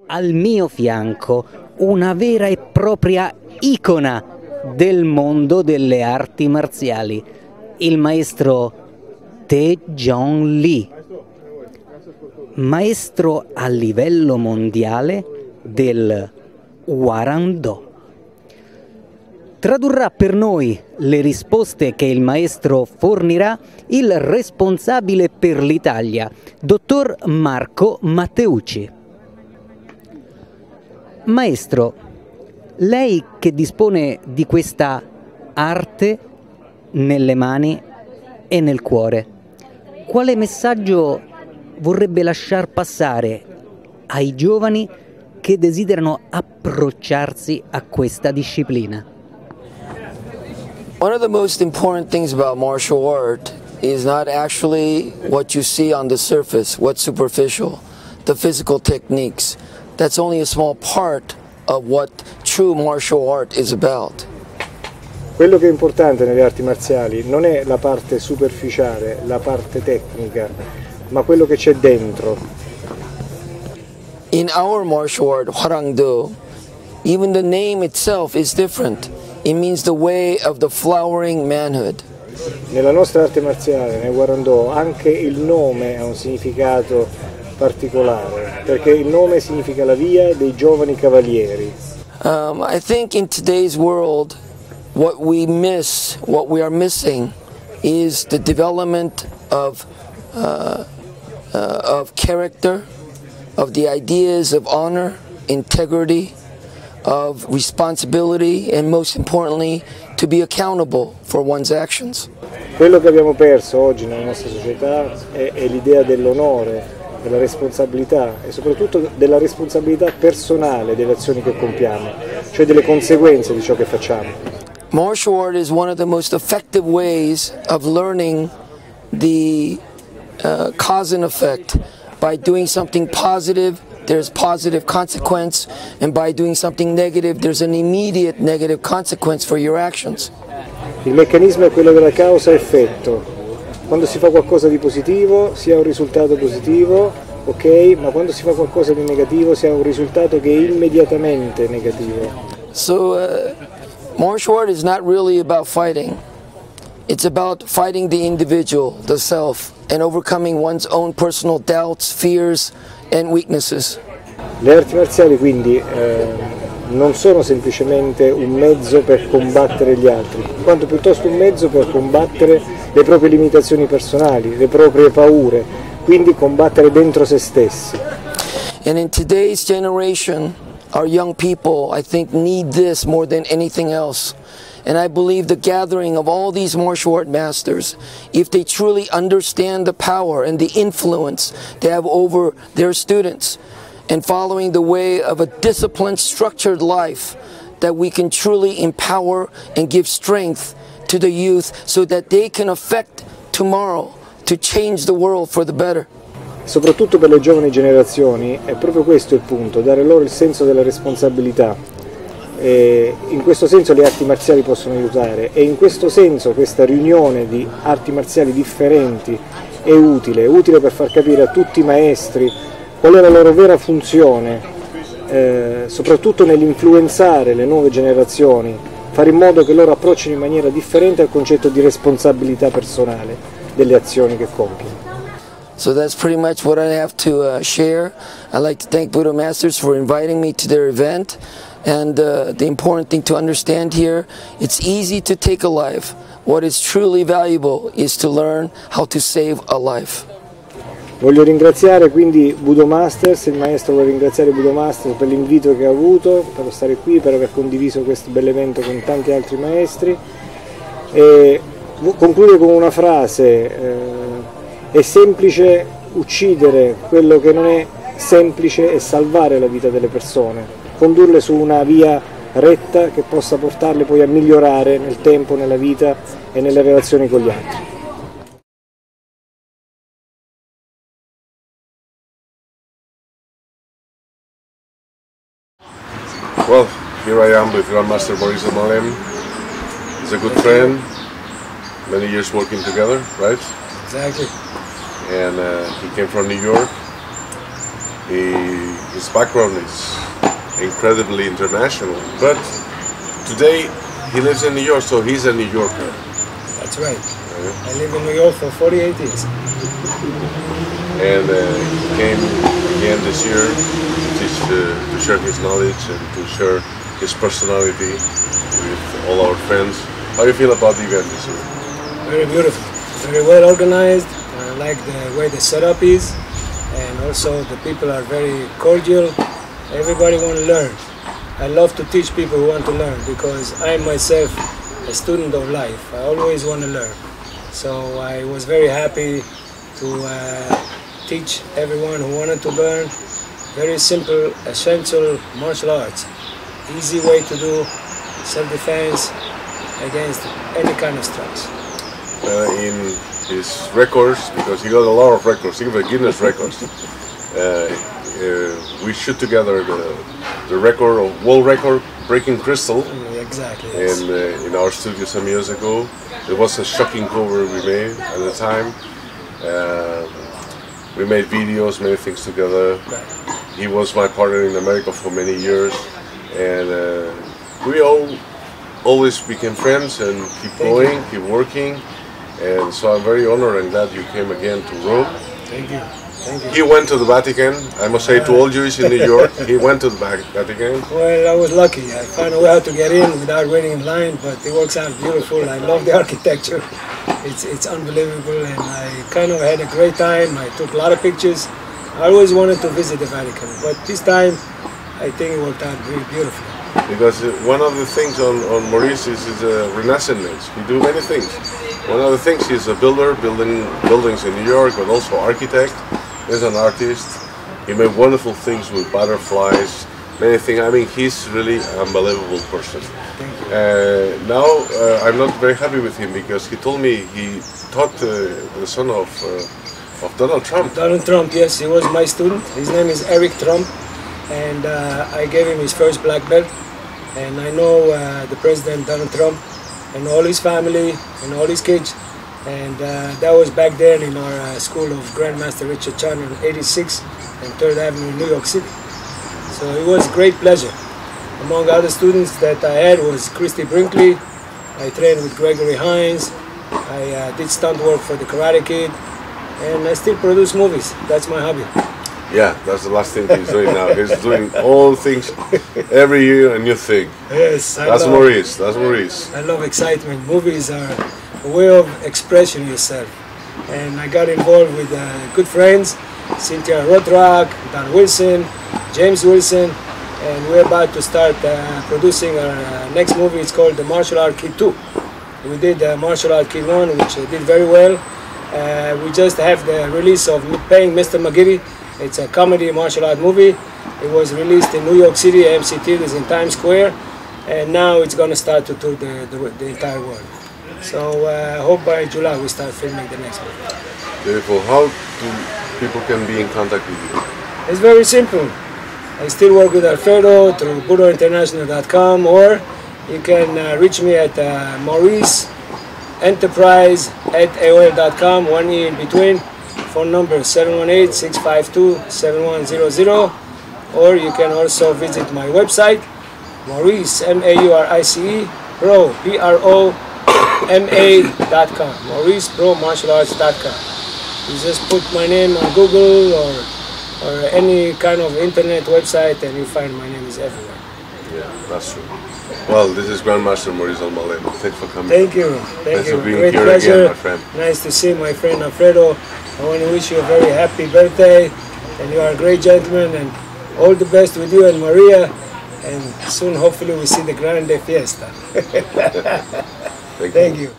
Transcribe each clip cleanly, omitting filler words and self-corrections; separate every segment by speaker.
Speaker 1: al mio fianco una vera e propria icona del mondo delle arti marziali, il maestro TAEJOON Lee, maestro a livello mondiale del Hwarang-do. Tradurrà per noi le risposte che il maestro fornirà il responsabile per l'Italia, dottor Marco Mattiucci. Maestro, lei che dispone di questa arte nelle mani e nel cuore, quale messaggio vorrebbe lasciar passare ai giovani che desiderano approcciarsi a questa disciplina?
Speaker 2: One of the most important things about martial art is not actually what you see on the surface, what's superficial, the physical techniques. That's only a small part of what true martial art is about.
Speaker 3: Quello che è importante nelle arti marziali non è la parte superficiale, la parte tecnica, ma quello che c'è dentro.
Speaker 2: In our martial art, Hwarang-do, even the name itself is different. It means the way of the flowering manhood.
Speaker 3: Nella nostra arte marziale, nel Hwarang-do, anche il nome ha un significato particolare, perché il nome significa la via dei giovani cavalieri.
Speaker 2: I think in today's world, what we are missing is the development of character, of the ideas of honor, integrity, of responsibility, and most importantly, to be accountable for one's actions.
Speaker 3: Quello che abbiamo perso oggi nella nostra società è l'idea dell'onore, della responsabilità e soprattutto della responsabilità personale delle azioni che compiamo, cioè delle conseguenze di ciò che facciamo.
Speaker 2: Martial art is one of the most effective ways of learning the cause and effect. By doing something positive, there's positive consequence, and by doing something negative, there's an immediate negative consequence for your actions.
Speaker 3: Il meccanismo è quello della causa-effetto. Quando si fa qualcosa di positivo si ha un risultato positivo, ok, ma quando si fa qualcosa di negativo si ha un risultato che è immediatamente negativo.
Speaker 2: So, martial art is not really about fighting. It's about fighting the individual, the self, and overcoming one's own personal doubts, fears, and weaknesses.
Speaker 3: Le arti marziali quindi non sono semplicemente un mezzo per combattere gli altri, quanto piuttosto un mezzo per combattere le proprie limitazioni personali, le proprie paure, quindi combattere dentro se stessi.
Speaker 2: And in today's generation, our young people, I think, need this more than anything else. And I believe the gathering of all these martial art masters, if they truly understand the power and the influence they have over their students, and following the way of a disciplined, structured life, that we can truly empower and give strength to the youth so that they can affect tomorrow to change the world for the better.
Speaker 3: Soprattutto per le giovani generazioni è proprio questo il punto, dare loro il senso della responsabilità. E in questo senso le arti marziali possono aiutare e in questo senso questa riunione di arti marziali differenti è utile per far capire a tutti i maestri qual è la loro vera funzione, soprattutto nell'influenzare le nuove generazioni, fare in modo che loro approccino in maniera differente al concetto di responsabilità personale delle azioni che compiono.
Speaker 2: So that's pretty much what I have to share. I'd like to thank Budo Masters for inviting me to their event. And the important thing to understand here, it's easy to take a life. What is truly valuable is to learn how to save a life.
Speaker 3: Voglio ringraziare quindi Budo Masters, il maestro vuole ringraziare Budo Masters per l'invito che ha avuto, per stare qui, per aver condiviso questo bell'evento con tanti altri maestri. E concludo con una frase, è semplice uccidere quello che non è semplice e salvare la vita delle persone. Condurle su una via retta che possa portarle poi a migliorare nel tempo, nella vita e nelle relazioni con gli altri.
Speaker 4: Well, here I am with Grandmaster Boris ELMALEM. He's a good friend, many years working together, right?
Speaker 5: Exactly.
Speaker 4: And he came from New York. His background is incredibly international, but today he lives in New York, so he's a New Yorker.
Speaker 5: That's right. I live in New York for 48 years.
Speaker 4: And he came again this year to share his knowledge and to share his personality with all our friends. How do you feel about the event this year?
Speaker 5: Very beautiful, very well organized. I like the way the setup is, and also the people are very cordial. Everybody wants to learn. I love to teach people who want to learn because I am myself a student of life. I always want to learn. So I was very happy to teach everyone who wanted to learn very simple, essential martial arts. Easy way to do self-defense against any kind of strikes.
Speaker 4: In his records, because he got a lot of records, even Guinness records, we shoot together the record of world record breaking crystal.
Speaker 5: Exactly. Yes.
Speaker 4: In our studio some years ago. It was a shocking cover we made at the time. We made videos, many things together.
Speaker 5: Right.
Speaker 4: He was my partner in America for many years, and we always became friends and keep going, keep working. And so I'm very honored and glad you came again to Rome.
Speaker 5: Thank you. Thank you.
Speaker 4: He went to the Vatican. I must say to all Jews in New York, he went to the Vatican.
Speaker 5: Well, I was lucky. I found a way how to get in without waiting in line, but it works out beautiful. I love the architecture. It's unbelievable, and I kind of had a great time. I took a lot of pictures. I always wanted to visit the Vatican, but this time I think it worked out really beautifully.
Speaker 4: Because one of the things on Maurice is a renaissance. He do many things. One of the things, he's a builder, building buildings in New York, but also architect. He's an artist. He made wonderful things with butterflies, many things. I mean, he's really an unbelievable person. Now, I'm not very happy with him because he told me he taught the son of Donald Trump.
Speaker 5: Donald Trump, yes, he was my student. His name is Eric Trump, and I gave him his first black belt. And I know the President Donald Trump and all his family and all his kids. And that was back then in our school of Grandmaster Richard Chan on 86 and 3rd Avenue in New York City. So it was a great pleasure. Among other students that I had was Christy Brinkley. I trained with Gregory Hines. I did stunt work for the Karate Kid. And I still produce movies. That's my hobby.
Speaker 4: Yeah, that's the last thing he's doing now. He's doing all things, every year a new thing.
Speaker 5: Yes,
Speaker 4: that's Maurice. That's Maurice.
Speaker 5: I love excitement. Movies are a way of expressing yourself. And I got involved with good friends, Cynthia Rothrock, Don Wilson, James Wilson, and we're about to start producing our next movie. It's called The Martial Art Kid 2. We did Martial Art Kid 1, which did very well. We just have the release of Paying Mr. McGiddy. It's a comedy martial art movie. It was released in New York City, AMC Theaters in Times Square, and now it's going to start to tour the entire world. So I hope by July we start filming the next one.
Speaker 4: Beautiful. How do people can be in contact with you?
Speaker 5: It's very simple. I still work with Alfredo through BudoInternational.com, or you can reach me at MauriceEnterprise@AOL.com, 1 E in between. Phone number 718-652-7100, or you can also visit my website, Maurice, M-A-U-R-I-C-E, Pro, P-R-O-M-A.com, MauriceProMartialArts.com. You just put my name on Google or any kind of internet website and you find my name is everywhere.
Speaker 4: Yeah, that's true. Well, this is Grandmaster Maurice ELMALEM. Thanks for coming.
Speaker 5: Thank you. Thank you.
Speaker 4: For being
Speaker 5: Great
Speaker 4: here
Speaker 5: pleasure.
Speaker 4: Again, my friend.
Speaker 5: Nice to see my friend Alfredo. I want to wish you a very happy birthday, and you are a great gentleman, and all the best with you and Maria, and soon hopefully we see the Grande Fiesta. Thank you.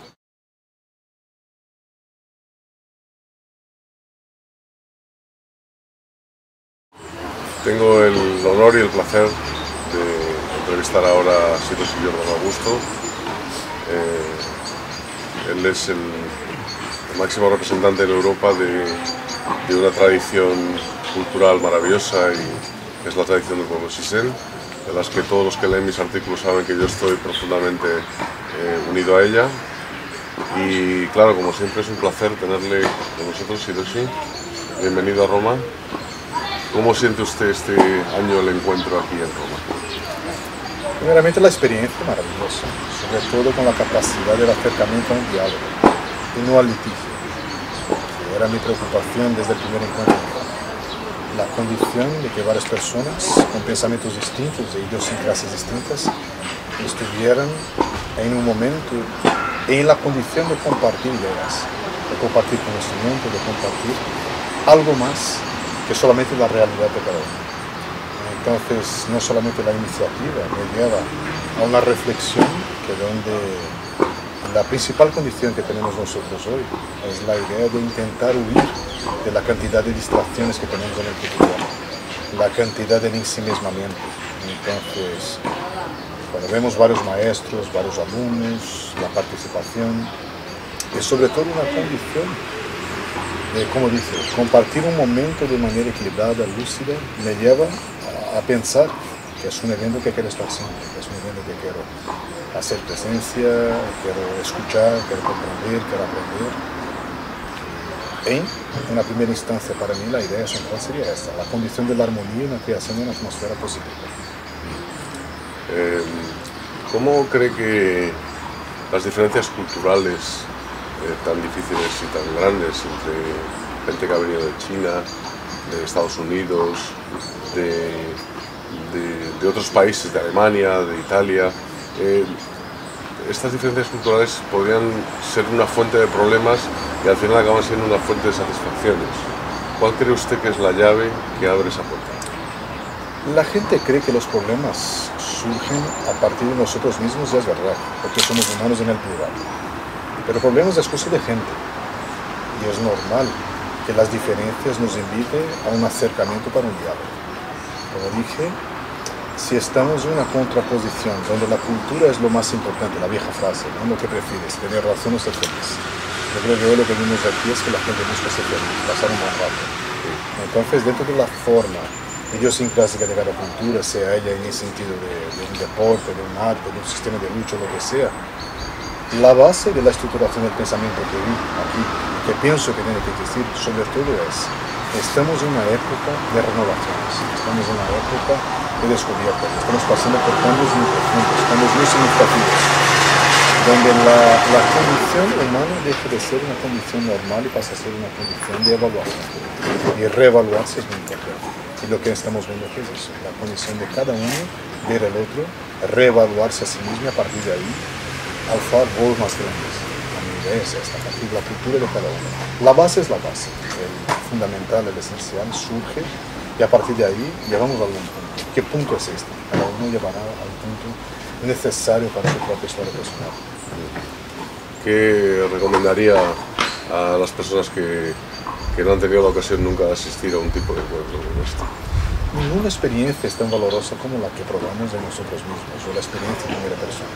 Speaker 4: Tengo el honor y el placer de entrevistar ahora a SHIDOSHI AUGUSTO. Él es el máximo representante en Europa de una tradición cultural maravillosa, y es la tradición del pueblo Sisen, de las que todos los que leen mis artículos saben que yo estoy profundamente unido a ella. Y claro, como siempre es un placer tenerle con nosotros, SHIDOSHI. Bienvenido a Roma. ¿Cómo siente usted este año el encuentro aquí en Roma?
Speaker 6: Primeramente la experiencia maravillosa, sobre todo con la capacidad del acercamiento a un diálogo y no al litigio, que era mi preocupación desde el primer encuentro en Roma. La condición de que varias personas con pensamientos distintos e idiosincrasias distintas estuvieran en un momento en la condición de compartir ideas, de compartir conocimiento, de compartir algo más que solamente la realidad de cada uno. Entonces, no solamente la iniciativa me lleva a una reflexión que donde la principal condición que tenemos nosotros hoy es la idea de intentar huir de la cantidad de distracciones que tenemos en el cotidiano, la cantidad de ensimismamiento. Entonces, cuando vemos varios maestros, varios alumnos, la participación, es sobre todo una condición de, como dice, compartir un momento de manera equilibrada, lúcida, me lleva a pensar que es un evento que quiero estar siempre, que es un evento que quiero hacer presencia, quiero escuchar, quiero comprender, quiero aprender. En una primera instancia, para mí, la idea central sería esta, la condición de la armonía y la creación de una atmósfera positiva.
Speaker 4: ¿Cómo cree que las diferencias culturales tan difíciles y tan grandes entre gente que ha venido de China, de Estados Unidos, de otros países, de Alemania, de Italia, estas diferencias culturales podrían ser una fuente de problemas y al final acaban siendo una fuente de satisfacciones? ¿Cuál cree usted que es la llave que abre esa puerta?
Speaker 6: La gente cree que los problemas surgen a partir de nosotros mismos, y es verdad, porque somos humanos en el plural. Pero problemas es cosa de gente, y es normal que las diferencias nos inviten a un acercamiento para un diálogo. Como dije, si estamos en una contraposición donde la cultura es lo más importante, la vieja frase, ¿no? Lo que prefieres, tener razón o ser feliz. Yo creo que hoy lo que vimos aquí es que la gente busca ser feliz, pasar un buen rato. Entonces, dentro de la forma idiosincrásica de cada cultura, sea ella en el sentido de un deporte, de un arte, de un sistema de lucha, lo que sea, la base de la estructuración del pensamiento que vi aquí, que pienso que tiene que existir, sobre todo estamos en una época de renovaciones, estamos en una época de descubiertas, estamos pasando por cambios muy profundos, cambios muy significativos, donde la condición humana deja de ser una condición normal y pasa a ser una condición de evaluación. Y reevaluarse es muy importante. Y lo que estamos viendo aquí es eso, la condición de cada uno, ver al otro, reevaluarse a sí mismo y a partir de ahí alzar voz más grandes. A mi idea es esta, a partir de la cultura de cada uno. La base es la base, el fundamental, el esencial surge y a partir de ahí llevamos a algún punto. ¿Qué punto es este? Cada uno llevará al punto necesario para su propia historia personal.
Speaker 4: ¿Qué recomendaría a las personas que no han tenido la ocasión nunca de asistir a un tipo de encuentro como este?
Speaker 6: Ninguna experiencia es tan valorosa como la que probamos de nosotros mismos o la experiencia de primera persona.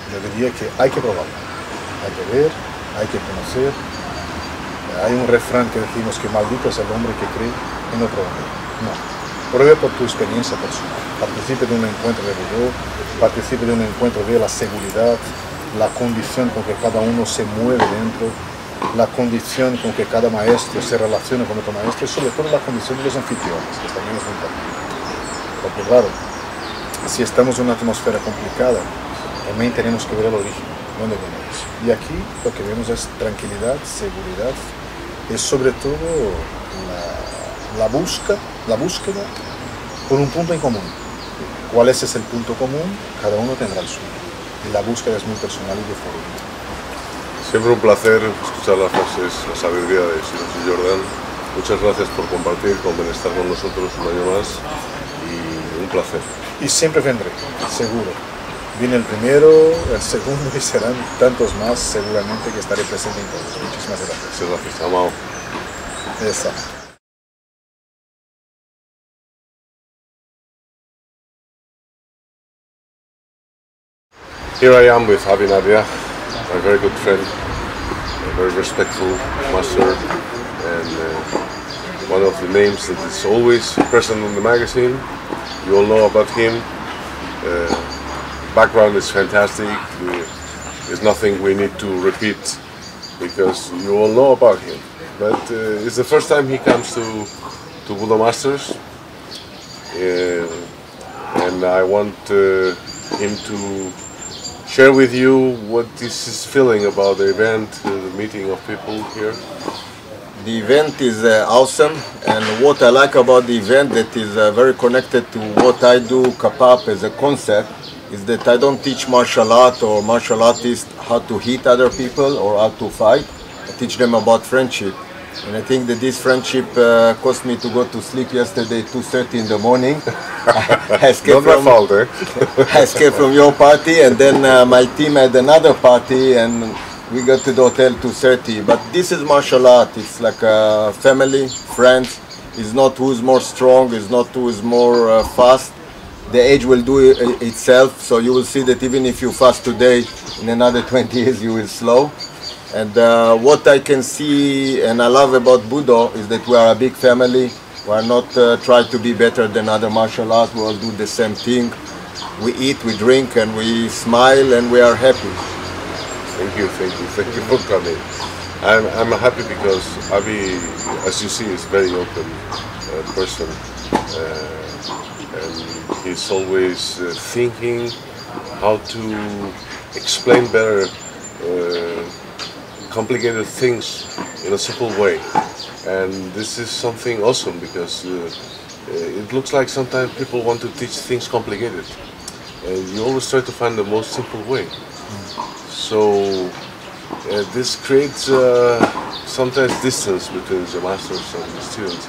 Speaker 6: Yo diría que hay que probarla, hay que ver, hay que conocer. Hay un refrán que decimos que maldito es el hombre que cree en otro hombre. No, pruebe por tu experiencia personal. Participe de un encuentro de Budo, participe de un encuentro de la seguridad, la condición con que cada uno se mueve dentro, la condición con que cada maestro se relaciona con otro maestro y sobre todo la condición de los anfitriones, que también es muy importante. Porque claro, si estamos en una atmósfera complicada, también tenemos que ver el origen, dónde venimos. Y aquí lo que vemos es tranquilidad, seguridad, es sobre todo la búsqueda por un punto en común. ¿Cuál es ese punto común? Cada uno tendrá el suyo. Y la búsqueda es muy personal y diferente.
Speaker 4: Siempre un placer escuchar las frases, la sabiduría de SHIDOSHI Jordan. Muchas gracias por compartir, por estar con nosotros un año más y un placer.
Speaker 6: Y siempre vendré, seguro. Viene el primero, el segundo y serán tantos más seguramente que estaré presente en todos. Muchísimas gracias.
Speaker 4: Muchas gracias, amado.
Speaker 6: Exacto.
Speaker 4: Here I am with NARDIA, my very good friend, a very respectful master, and one of the names that is always present in the magazine. You all know about him. Background is fantastic. There's nothing we need to repeat because you all know about him. But it's the first time he comes to to Budo Masters, and I want him to share with you what is his feeling about the event, the meeting of people here.
Speaker 7: The event is awesome, and what I like about the event that is very connected to what I do, Kapap, as a concept, is that I don't teach martial art or martial artists how to hit other people or how to fight. I teach them about friendship. And I think that this friendship caused me to go to sleep yesterday 2:30 in the morning. I escaped from your party, and then my team had another party, and we got to the hotel 2:30. But this is martial art. It's like a family, friends. It's not who's more strong, it's not who is more fast. The age will do itself, so you will see that even if you fast today, in another 20 years you will slow. And what I can see and I love about Budo is that we are a big family. We are not trying to be better than other martial arts. We all do the same thing. We eat, we drink, and we smile, and we are happy.
Speaker 4: Thank you for coming. I'm happy because Abi, as you see, is a very open person, and he's always thinking how to explain better complicated things in a simple way, and this is something awesome because it looks like sometimes people want to teach things complicated, and you always try to find the most simple way. So this creates sometimes distance between the masters and the students,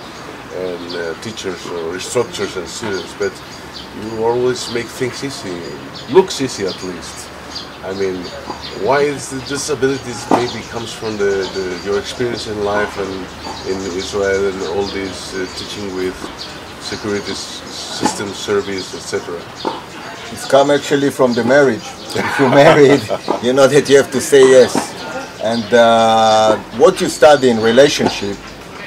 Speaker 4: and teachers or instructors and students, but you always make things easy, looks easy at least. I mean, why is the disabilities maybe comes from your experience in life and in Israel and all these teaching with security system service, etc.
Speaker 7: It's come actually from the marriage. If you're married, you know that you have to say yes. And what you study in relationship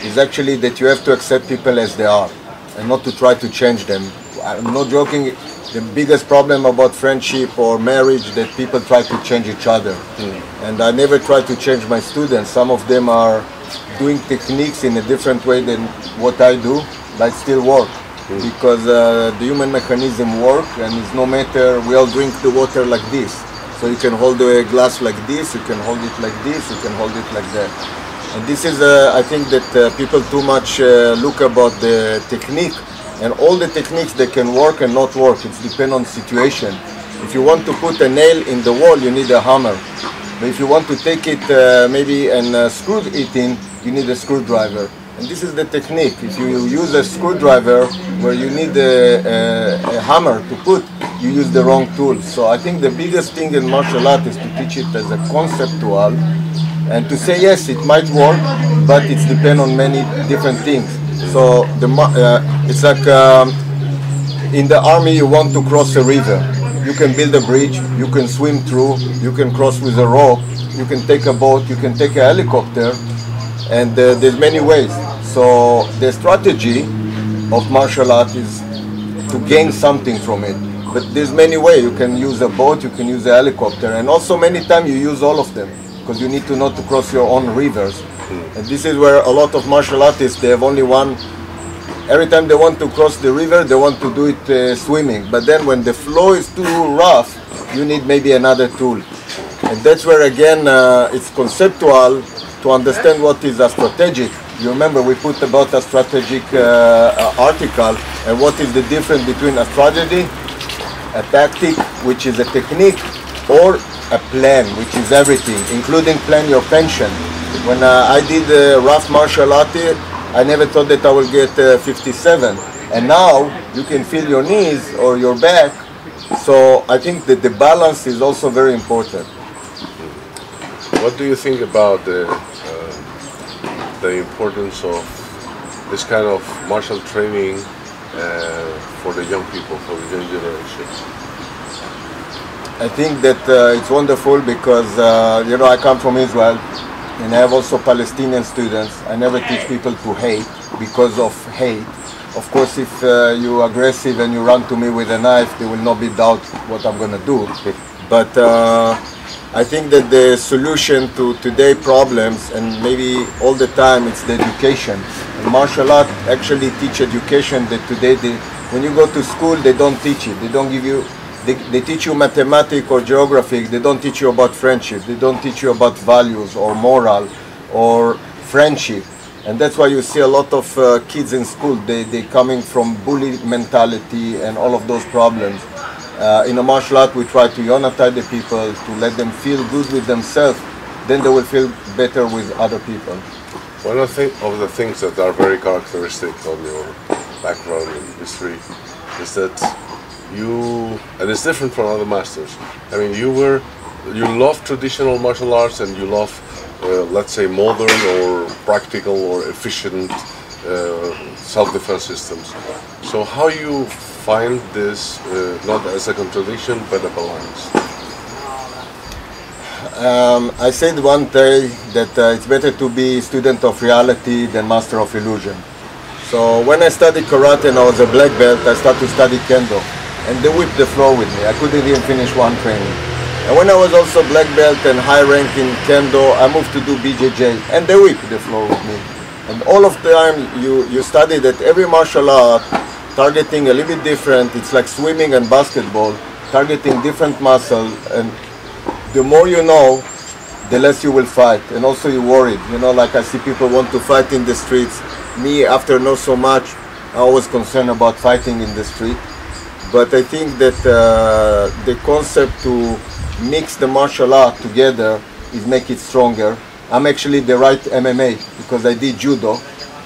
Speaker 7: is actually that you have to accept people as they are and not to try to change them. I'm not joking. The biggest problem about friendship or marriage that people try to change each other. And I never try to change my students. Some of them are doing techniques in a different way than what I do, but it still work. Because the human mechanism work, and it's no matter, we all drink the water like this. So you can hold a glass like this, you can hold it like this, you can hold it like that. And this is, I think that people too much look about the technique. And all the techniques that can work and not work, it depends on situation. If you want to put a nail in the wall, you need a hammer. But if you want to take it maybe and screw it in, you need a screwdriver. And this is the technique. If you use a screwdriver where you need a hammer to put, you use the wrong tool. So I think the biggest thing in martial art is to teach it as a conceptual and to say yes, it might work, but it depends on many different things. So it's like in the army you want to cross a river. You can build a bridge, you can swim through, you can cross with a rope, you can take a boat, you can take a helicopter, and there's many ways. So the strategy of martial art is to gain something from it. But there's many ways. You can use a boat, you can use a helicopter, and also many times you use all of them because you need to know to cross your own rivers. And this is where a lot of martial artists, they have only one. Every time they want to cross the river, they want to do it swimming. But then when the flow is too rough, you need maybe another tool. And that's where again it's conceptual to understand what is a strategic. You remember we put about a strategic article and what is the difference between a strategy, a tactic, which is a technique, or a plan, which is everything, including plan your pension. When I did rough martial art, I never thought that I will get 57. And now you can feel your knees or your back. So I think that the balance is also very important.
Speaker 4: What do you think about the importance of this kind of martial training for the young people, for the young generation?
Speaker 7: I think that it's wonderful because, you know, I come from Israel and I have also Palestinian students. I never teach people to hate because of hate. Of course, if you're aggressive and you run to me with a knife, there will not be doubt what I'm going to do. But I think that the solution to today's problems, and maybe all the time, it's the education. And martial art actually teach education that today when you go to school they don't teach it. They don't give you, they teach you mathematics or geography. They don't teach you about friendship. They don't teach you about values or moral or friendship. And that's why you see a lot of kids in school, they coming from bully mentality and all of those problems. In a martial art we try to unify the people, to let them feel good with themselves, then they will feel better with other people.
Speaker 4: One of the things that are very characteristic of your background and history is that you, and it's different from other masters, I mean you love traditional martial arts and you love let's say modern or practical or efficient self-defense systems. So how you find this not as a contradiction but a balance?
Speaker 7: I said one day that it's better to be student of reality than master of illusion. So when I studied karate and I was a black belt, I started to study kendo, and they whipped the floor with me. I couldn't even finish one training. And when I was also black belt and high rank in kendo, I moved to do BJJ, and they whipped the floor with me. And all of the time you study that every martial art targeting a little bit different. It's like swimming and basketball, targeting different muscle, and the more you know, the less you will fight. And also you're worried. You know, like I see people want to fight in the streets. Me, after know so much, I was concerned about fighting in the street. But I think that the concept to mix the martial art together is make it stronger. I'm actually the right MMA because I did judo,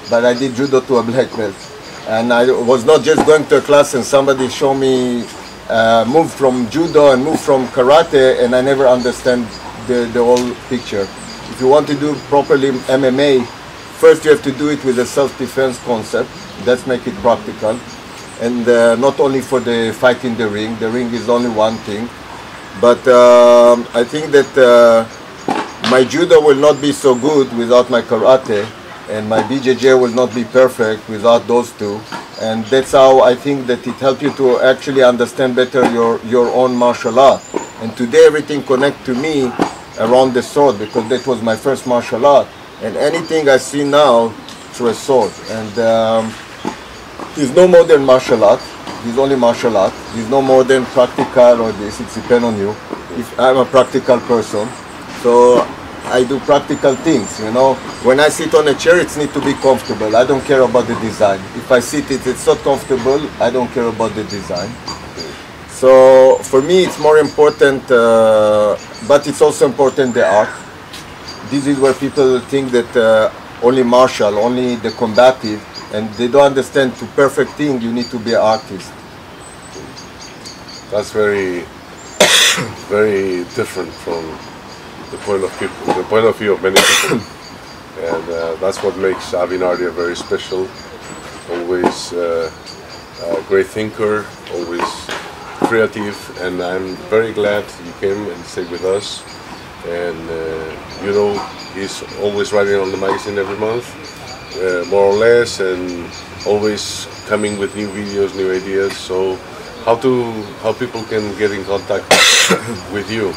Speaker 7: but I did judo to a black belt. And I was not just going to a class and somebody showed me move from judo and move from karate, and I never understand the whole picture. If you want to do properly MMA, first you have to do it with a self-defense concept. That's make it practical. And not only for the fight in the ring is only one thing. But I think that my judo will not be so good without my karate, and my BJJ will not be perfect without those two. And that's how I think that it helps you to actually understand better your own martial art. And today everything connects to me around the sword, because that was my first martial art. And anything I see now through a sword. And there's no modern martial art. There's only martial art. There's no modern practical or this. It depends on you. If I'm a practical person, so I do practical things, you know. When I sit on a chair, it needs to be comfortable. I don't care about the design. If I sit it's not comfortable, I don't care about the design. So for me, it's more important, but it's also important the art. This is where people think that only martial, only the combative, and they don't understand to perfect thing, you need to be an artist.
Speaker 4: That's very, very different from the point of view of many people. And that's what makes Avi Nardia very special. Always a great thinker, always creative, and I'm very glad you came and stayed with us. And you know, he's always writing on the magazine every month, more or less, and always coming with new videos, new ideas. So how people can get in contact with you?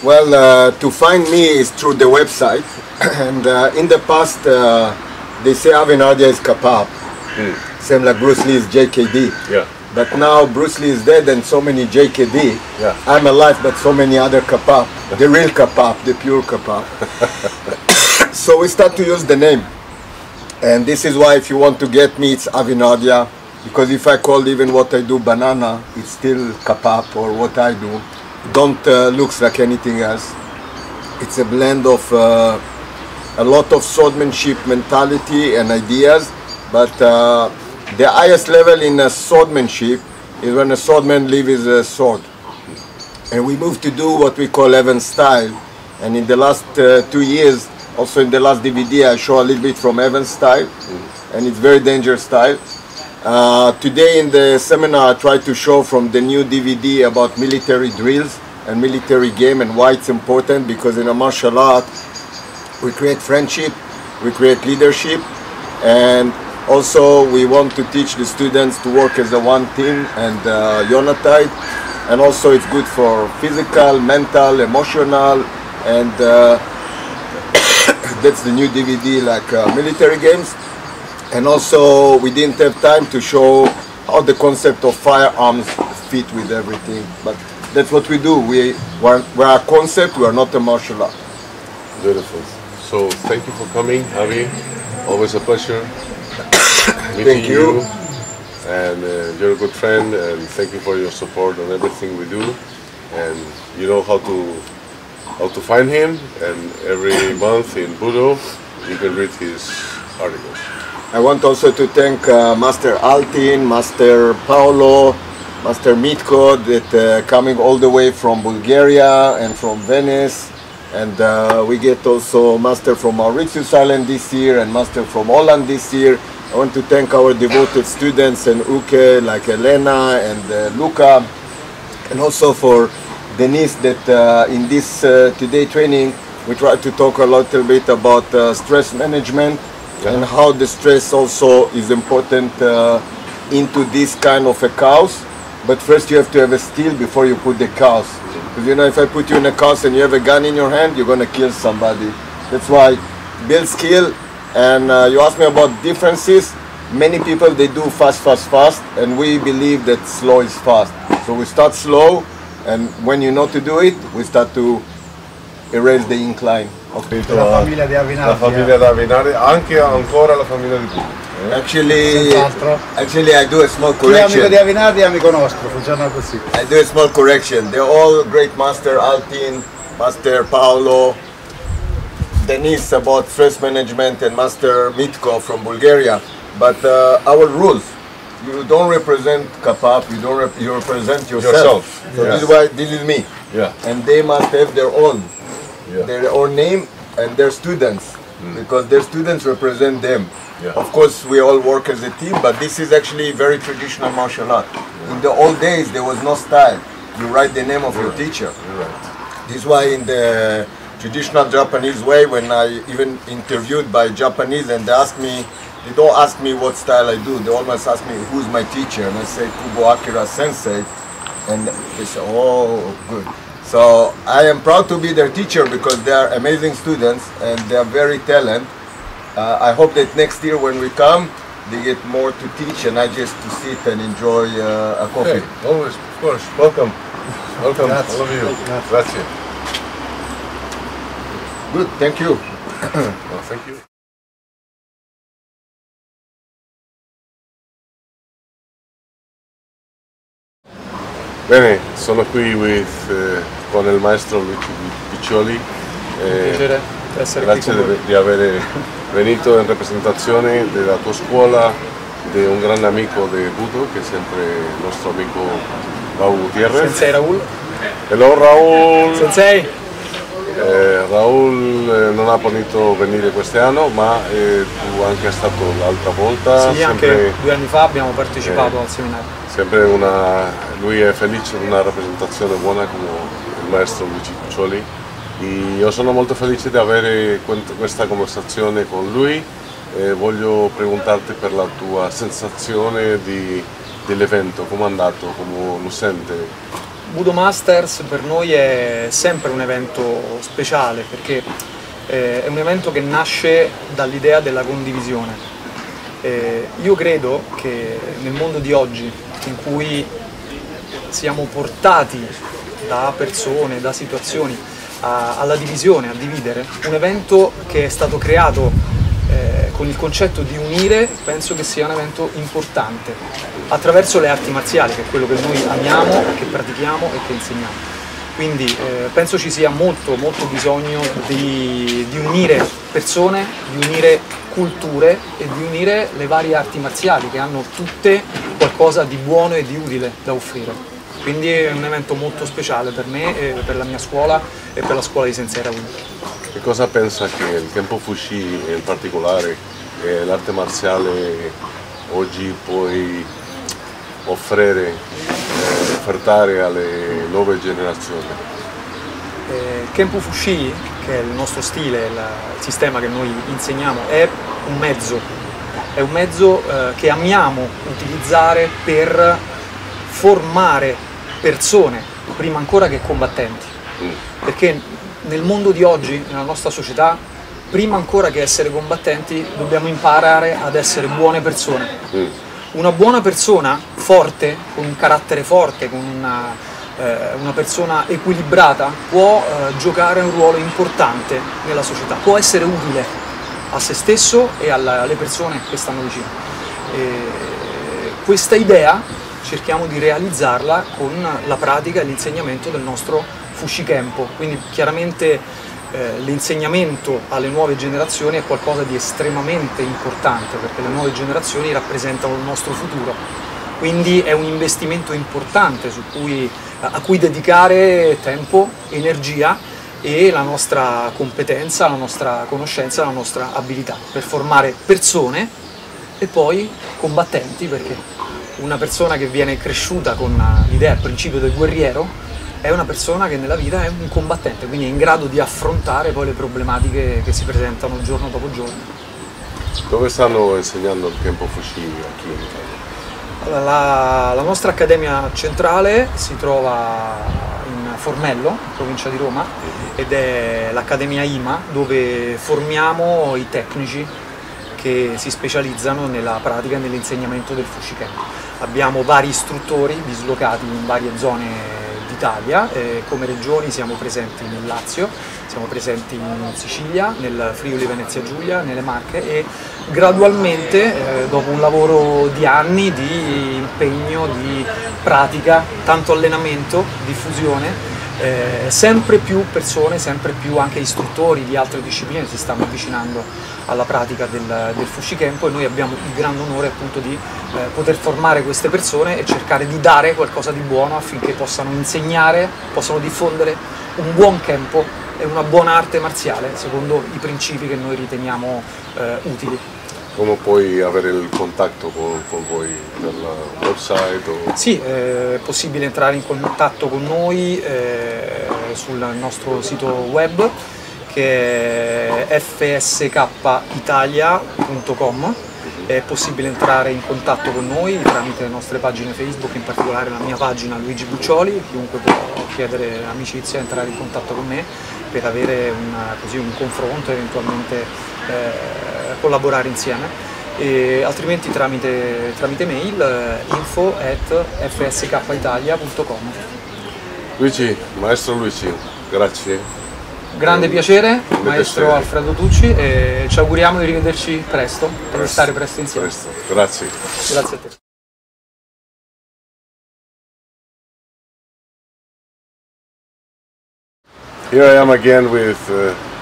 Speaker 7: Well, to find me is through the website. And in the past, they say Avi Nardia is Kapap. Same like Bruce Lee is JKD. Yeah. But now Bruce Lee is dead and so many JKD. Yeah. I'm alive, but so many other Kapap. The real Kapap, the pure Kapap. So we start to use the name. And this is why if you want to get me, it's Avi Nardia. Because if I call even what I do banana, it's still Kapap, or what I do. Don't looks like anything else. It's a blend of a lot of swordmanship mentality and ideas, but the highest level in swordmanship is when a swordman leaves his sword. And we moved to do what we call Evans style. And in the last 2 years, also in the last DVD, I show a little bit from Evans style, and it's very dangerous style. Today in the seminar I try to show from the new DVD about military drills and military game, and why it's important, because in a martial art we create friendship, we create leadership, and also we want to teach the students to work as a one team and unite. And also it's good for physical, mental, emotional, and that's the new DVD, like military games. And also we didn't have time to show how the concept of firearms fit with everything, but that's what we do. We're a concept, we are not a martial art.
Speaker 4: Beautiful. So thank you for coming, Javi. Always a pleasure meeting you. And you're a good friend, and thank you for your support on everything we do. And you know how to find him, and every month in Budo you can read his articles.
Speaker 7: I want also to thank Master Altin, Master Paolo, Master Mitko, that coming all the way from Bulgaria and from Venice. And we get also Master from Mauritius Island this year and Master from Holland this year. I want to thank our devoted students and Uke like Elena and Luca, and also for Denise that in this today training we try to talk a little bit about stress management and how the stress also is important into this kind of a cows. But first you have to have a steel before you put the cows. Because you know, if I put you in a cows and you have a gun in your hand, you're going to kill somebody. That's why build skill. And you asked me about differences. Many people, they do fast, and we believe that slow is fast. So we start slow, and when you know to do it, we start to erase the incline. Okay.
Speaker 8: La famiglia di Avinardi.
Speaker 4: La famiglia di Avinardi, anche ancora la famiglia di Budo.
Speaker 7: Actually, I do a small correction.
Speaker 8: Chi è amico di Avinardi è amico nostro, funziona così.
Speaker 7: I do a small correction. They're all great master, Altin, Master Paolo, Denise about stress management, and Master Mitko from Bulgaria. But our rules, you don't represent Kapap, you represent yourself. So
Speaker 4: Yes.
Speaker 7: this is me.
Speaker 4: Yeah.
Speaker 7: And they must have their own name and their students, because their students represent them.
Speaker 4: Yeah.
Speaker 7: Of course, we all work as a team, but this is actually very traditional martial art. In the old days, there was no style. You write the name of your teacher.
Speaker 4: Right.
Speaker 7: This is why in the traditional Japanese way, when I even interviewed by Japanese and they don't ask me what style I do, they always ask me who's my teacher, and I say Kubo Akira Sensei, and they say, oh, good. So I am proud to be their teacher because they are amazing students and they are very talented. I hope that next year when we come, they get more to teach and I just to sit and enjoy a coffee.
Speaker 4: Okay, always, of course. Welcome. Welcome, all of you. Grazie.
Speaker 7: Good, thank you.
Speaker 4: Well, thank you. Bene, sono qui con il maestro Luigi Buccioli.
Speaker 9: Piacere essere
Speaker 4: grazie
Speaker 9: qui
Speaker 4: di aver venuto in rappresentazione della tua scuola, di un grande amico di Budo, che è sempre il nostro amico Raul Gutierrez.
Speaker 9: Sensei Raul.
Speaker 4: Hello Raul!
Speaker 9: Sensei!
Speaker 4: Raul non ha potuto venire quest'anno, ma tu anche stato l'altra volta.
Speaker 9: Sì, anche 2 anni fa abbiamo partecipato al seminario.
Speaker 4: Sempre lui è felice di una rappresentazione buona come il maestro Luigi Buccioli. E io sono molto felice di avere questa conversazione con lui e voglio preguntarti per la tua sensazione dell'evento, come è andato, come lo sente.
Speaker 9: Budo Masters per noi è sempre un evento speciale perché è un evento che nasce dall'idea della condivisione. Io credo che nel mondo di oggi, in cui siamo portati da persone, da situazioni alla divisione, a dividere, un evento che è stato creato con il concetto di unire, penso che sia un evento importante attraverso le arti marziali, che è quello che noi amiamo, che pratichiamo e che insegniamo. Quindi penso ci sia molto bisogno di unire persone, di unire culture e di unire le varie arti marziali che hanno tutte qualcosa di buono e di utile da offrire. Quindi è un evento molto speciale per me, per la mia scuola e per la scuola di Sensei Raul.
Speaker 4: Che cosa pensa che il Kenpo Fushi in particolare, l'arte marziale oggi può offrire, offertare alle nuove generazioni?
Speaker 9: Kenpo Fushi, che è il nostro stile, il sistema che noi insegniamo, è un mezzo che amiamo utilizzare per formare persone, prima ancora che combattenti. Perché nel mondo di oggi, nella nostra società, prima ancora che essere combattenti dobbiamo imparare ad essere buone persone. Una buona persona forte, con un carattere forte, con una persona equilibrata, può giocare un ruolo importante nella società, può essere utile a se stesso e alle persone che stanno vicino. Questa idea cerchiamo di realizzarla con la pratica e l'insegnamento del nostro Fushikempo, quindi chiaramente l'insegnamento alle nuove generazioni è qualcosa di estremamente importante, perché le nuove generazioni rappresentano il nostro futuro, quindi è un investimento importante a cui dedicare tempo, energia e la nostra competenza, la nostra conoscenza, la nostra abilità per formare persone e poi combattenti, perché una persona che viene cresciuta con l'idea e il principio del guerriero è una persona che nella vita è un combattente, quindi è in grado di affrontare poi le problematiche che si presentano giorno dopo giorno.
Speaker 4: Dove stanno insegnando il Kempo Fushi qui in Italia?
Speaker 9: Allora, la nostra accademia centrale si trova in Formello, in provincia di Roma, ed è l'accademia IMA, dove formiamo i tecnici che si specializzano nella pratica e nell'insegnamento del Fushikempo. Abbiamo vari istruttori dislocati in varie zone d'Italia, come regioni siamo presenti nel Lazio, siamo presenti in Sicilia, nel Friuli Venezia Giulia, nelle Marche, e gradualmente, dopo un lavoro di anni di impegno, di pratica, tanto allenamento, diffusione, sempre più persone, sempre più anche istruttori di altre discipline si stanno avvicinando alla pratica del Fushikempo, e noi abbiamo il grande onore appunto di poter formare queste persone e cercare di dare qualcosa di buono affinché possano insegnare, possano diffondere un buon Kempo e una buona arte marziale secondo i principi che noi riteniamo utili.
Speaker 4: Come puoi avere il contatto con voi per la website? O... Sì,
Speaker 9: è possibile entrare in contatto con noi sul nostro sito web, che è fskitalia.com. È possibile entrare in contatto con noi tramite le nostre pagine Facebook, in particolare la mia pagina Luigi Buccioli. Chiunque può chiedere amicizia e entrare in contatto con me per avere un confronto e eventualmente collaborare insieme, e altrimenti tramite mail info@fskitalia.com.
Speaker 4: Luigi, maestro Luigi, grazie.
Speaker 9: Grande piacere, maestro Alfredo Tucci, e ci auguriamo di rivederci presto, per stare presto insieme.
Speaker 4: Grazie.
Speaker 9: Grazie a te.
Speaker 4: Here I am again with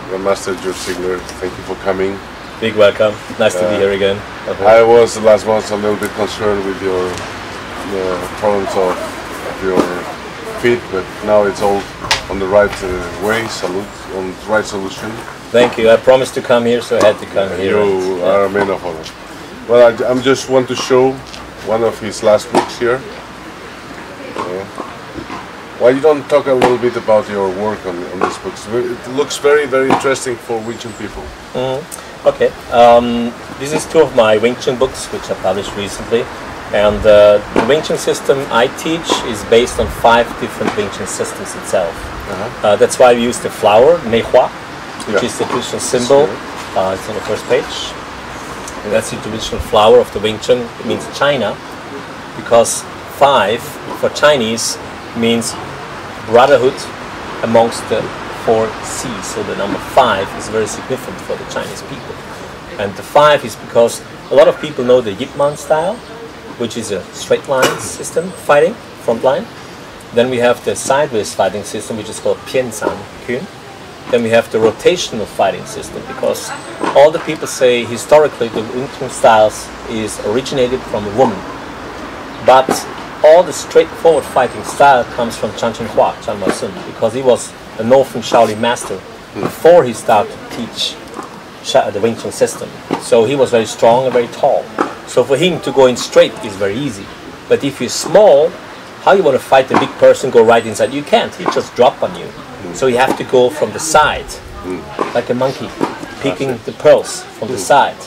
Speaker 4: Grandmaster George Ziegler. Thank you for coming.
Speaker 10: Big welcome. Nice to be here again.
Speaker 4: I was last month a little bit concerned with your problems of your feet, but now it's all on the right way, on the right solution.
Speaker 10: Thank you. I promised to come here, so I had to come here.
Speaker 4: You are a man of honor. Well, I just want to show one of his last books here. Why you don't talk a little bit about your work on this book? It looks very, very interesting for Wing Chun people.
Speaker 10: Okay. This is two of my Wing Chun books, which I published recently. And the Wing Chun system I teach is based on 5 different Wing Chun systems itself. That's why we use the flower, Mei Hua, which is the traditional symbol. It's on the first page. And that's the traditional flower of the Wing Chun. It means China, because 5 for Chinese means brotherhood amongst the 4 C's. So the number 5 is very significant for the Chinese people. And the 5 is because a lot of people know the Yip Man style, which is a straight line system fighting, front line. Then we have the sideways fighting system, which is called Piansan Kun. Then we have the rotational fighting system, because all the people say historically the Wing Chun styles is originated from a woman. But all the straightforward fighting style comes from Chan Chen Hua, Chan Ma Sun, because he was a Northern Shaolin master before he started to teach the Wing Chun system. So he was very strong and very tall. So for him to go in straight is very easy. But if you're small, how you want to fight a big person, go right inside? You can't, he just drop on you. So you have to go from the side, like a monkey, picking the pearls from the side.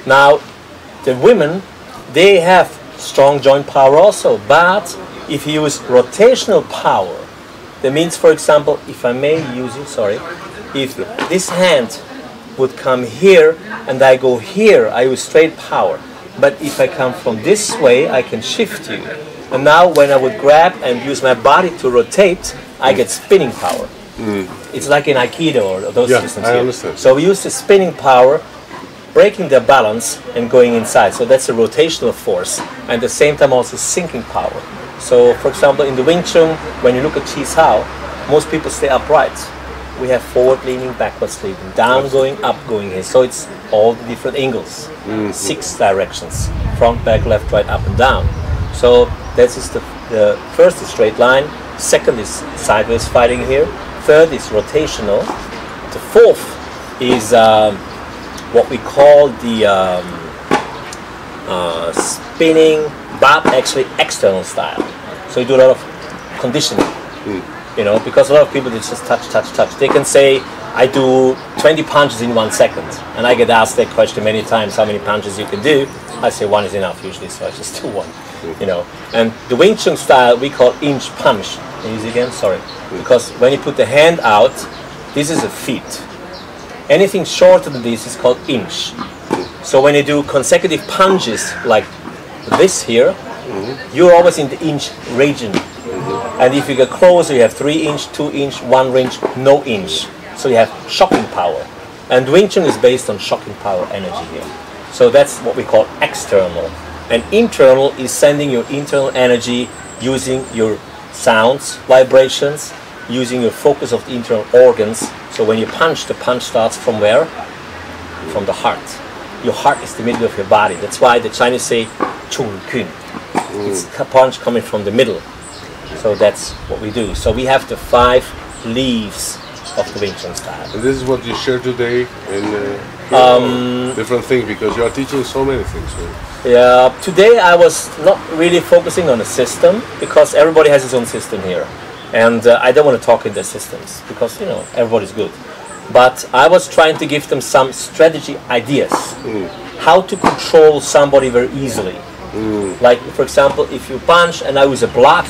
Speaker 10: Now, the women, they have strong joint power also, but if you use rotational power, that means, for example, if I may use it, sorry, if this hand would come here and I go here, I use straight power. But if I come from this way, I can shift you. And now when I would grab and use my body to rotate, I get spinning power. It's like in Aikido or those systems here.
Speaker 4: Understand.
Speaker 10: So we use the spinning power, breaking their balance and going inside. So that's a rotational force. And at the same time also sinking power. So for example, in the Wing Chun, when you look at Chi Sao, most people stay upright. We have forward leaning, backwards leaning, down going, up going here. So it's all the different angles, 6 directions, front, back, left, right, up and down. So this is the first is straight line, second is sideways fighting here, third is rotational, the fourth is what we call the spinning, but actually external style. So you do a lot of conditioning. You know, because a lot of people they just touch, touch, touch. They can say, I do 20 punches in 1 second. And I get asked that question many times, how many punches you can do. I say 1 is enough usually, so I just do 1. You know, and the Wing Chun style we call inch punch. Can you use it again? Sorry. Because when you put the hand out, this is a feet. Anything shorter than this is called inch. So when you do consecutive punches like this here, you're always in the inch region. And if you get closer, you have 3 inch, 2 inch, 1 inch, no inch. So you have shocking power. And Wing Chun is based on shocking power energy here. So that's what we call external. And internal is sending your internal energy using your sounds, vibrations, using your focus of the internal organs. So when you punch, the punch starts from where? From the heart. Your heart is the middle of your body. That's why the Chinese say Chung Kun. It's a punch coming from the middle. So that's what we do. So we have the 5 leaves of the Wing Chun style.
Speaker 4: And this is what you share today in different things, because you are teaching so many things. Right?
Speaker 10: Yeah, today I was not really focusing on a system, because everybody has his own system here. And I don't want to talk in their systems, because, you know, everybody's good. But I was trying to give them some strategy ideas. How to control somebody very easily. Like, for example, if you punch and I use a block,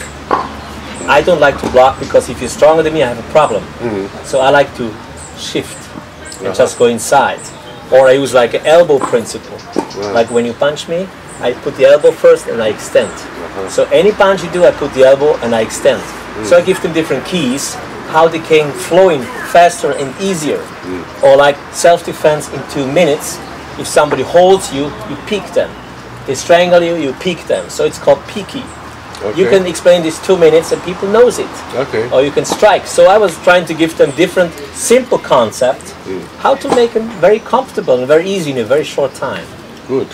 Speaker 10: I don't like to block, because if you're stronger than me, I have a problem. So I like to shift and just go inside. Or I use like an elbow principle. Like when you punch me, I put the elbow first and I extend. So any punch you do, I put the elbow and I extend. So I give them different keys, how they can flow in faster and easier. Or like self-defense in 2 minutes, if somebody holds you, you peek them. They strangle you, you peek them. So it's called peeky. You can explain this 2 minutes and people knows it. Or you can strike. So I was trying to give them different simple concepts, how to make them very comfortable and very easy in a very short time.
Speaker 4: Good.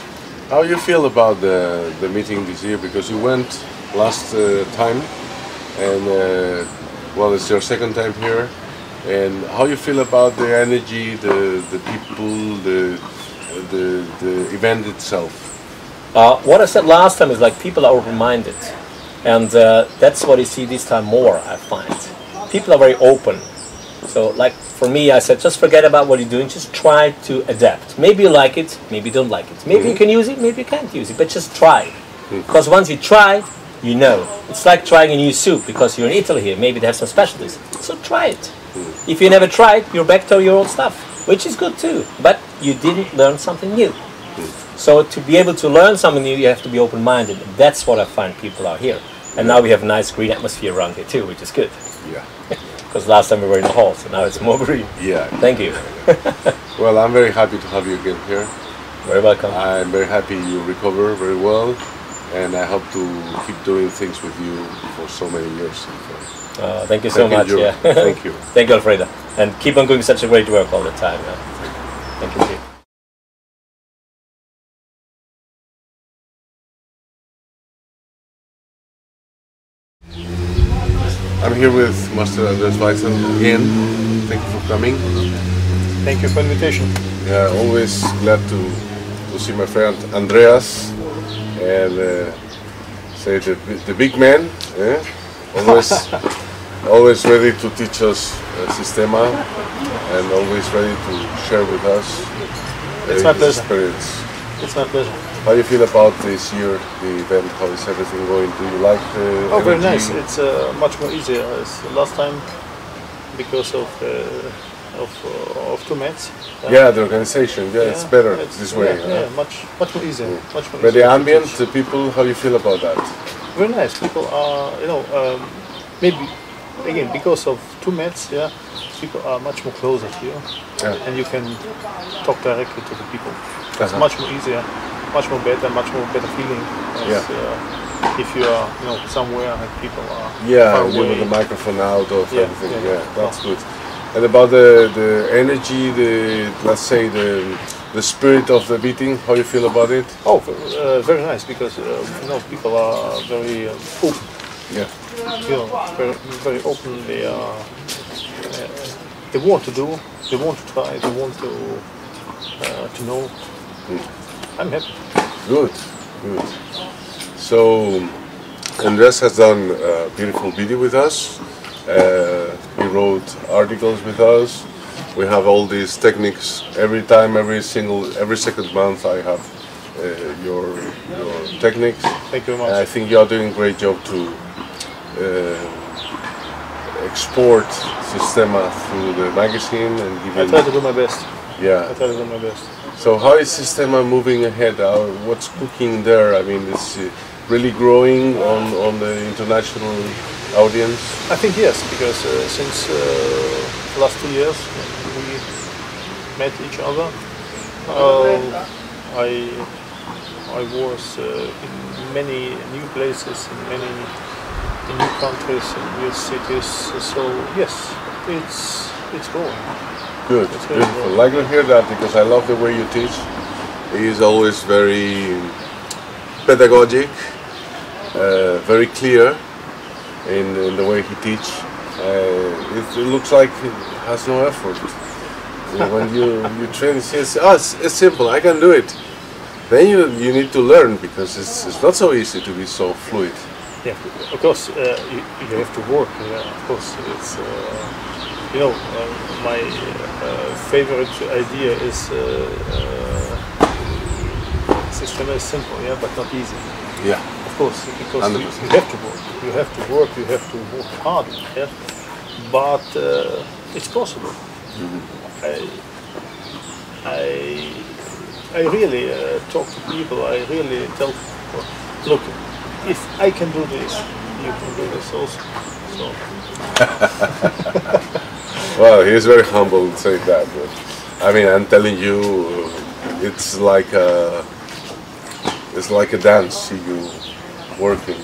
Speaker 4: How you feel about the meeting this year? Because you went last time, and well, it's your 2nd time here. And how you feel about the energy, the people, the event itself?
Speaker 10: What I said last time is like people are open-minded. And that's what you see this time more, I find. People are very open. So like for me, I said, just forget about what you're doing, just try to adapt. Maybe you like it, maybe you don't like it. Maybe you can use it, maybe you can't use it, but just try. Because once you try, you know. It's like trying a new soup, because you're in Italy here, maybe they have some specialties. So try it. If you never tried, you're back to your old stuff, which is good too. But you didn't learn something new. So to be able to learn something new, you have to be open-minded. That's what I find people are here. And now we have a nice green atmosphere around here too, which is good.
Speaker 4: Yeah.
Speaker 10: Because last time we were in the hall, so now it's more green.
Speaker 4: Yeah.
Speaker 10: Thank you.
Speaker 4: Well, I'm very happy to have you again here.
Speaker 10: Very welcome.
Speaker 4: I'm very happy you recover very well, and I hope to keep doing things with you for so many years.
Speaker 10: Thank you so much. Yeah.
Speaker 4: Thank you.
Speaker 10: Thank you, Alfredo. And keep on doing such a great work all the time. Yeah. Thank you.
Speaker 4: I'm here with Master Andreas WEITZEL again. Thank you for coming.
Speaker 9: Thank you for the invitation.
Speaker 4: Yeah, always glad to see my friend Andreas and say the big man. Always ready to teach us Sistema and always ready to share with us
Speaker 9: It's my pleasure.
Speaker 4: experience.
Speaker 9: It's my pleasure.
Speaker 4: How do you feel about this year, the event? How is everything going? Do you like the
Speaker 9: Oh, very
Speaker 4: energy?
Speaker 9: nice. It's much more easier as last time because of
Speaker 11: of 2 mats.
Speaker 4: Yeah, the organization. Yeah, it's better this way.
Speaker 11: Yeah, much more easier. Much more
Speaker 4: but
Speaker 11: easier
Speaker 4: the ambient, the people, how you feel about that?
Speaker 11: Very nice. People are, maybe again because of 2 mats. Yeah, people are much more closer here, and you can talk directly to the people. It's much more easier, much more better feeling. As, if you are, somewhere and people are far away.
Speaker 4: With the microphone out of everything. Yeah, that's good. And about the energy, let's say the spirit of the meeting, how you feel about it?
Speaker 11: Oh, very nice because people are very open.
Speaker 4: Yeah.
Speaker 11: Very, very open. They are. They want to do. They want to try. They want to know. I'm happy.
Speaker 4: Good. So, Andreas has done a beautiful video with us. He wrote articles with us. We have all these techniques every time, every second month. I have your techniques.
Speaker 11: Thank you very much.
Speaker 4: And I think you are doing a great job to export Sistema through the magazine and
Speaker 11: I try to do my best.
Speaker 4: Yeah.
Speaker 11: I try to do my best.
Speaker 4: So how is Sistema moving ahead? What's cooking there? I mean, it's really growing on the international audience?
Speaker 11: I think yes, because since the last 2 years we met each other. I was in many new places, in new countries, in new cities. So yes, it's growing.
Speaker 4: Good, beautiful. I like to hear that because I love the way you teach. He is always very pedagogic, very clear in the way he teaches. It looks like he has no effort. When you train, he says, it's simple, I can do it. Then you need to learn because it's not so easy to be so fluid.
Speaker 11: Yeah, of course, you have to work. Yeah, of course, it's my favorite idea is Sistema is simple, yeah, but not easy.
Speaker 4: Yeah,
Speaker 11: of course, because you have to work. You have to work. You have to work hard. Yeah, but it's possible. I really talk to people. I really tell people, look, if I can do this, you can do this also. So.
Speaker 4: Well, he's very humble to say that. But, I mean, I'm telling you, it's like a dance. See you working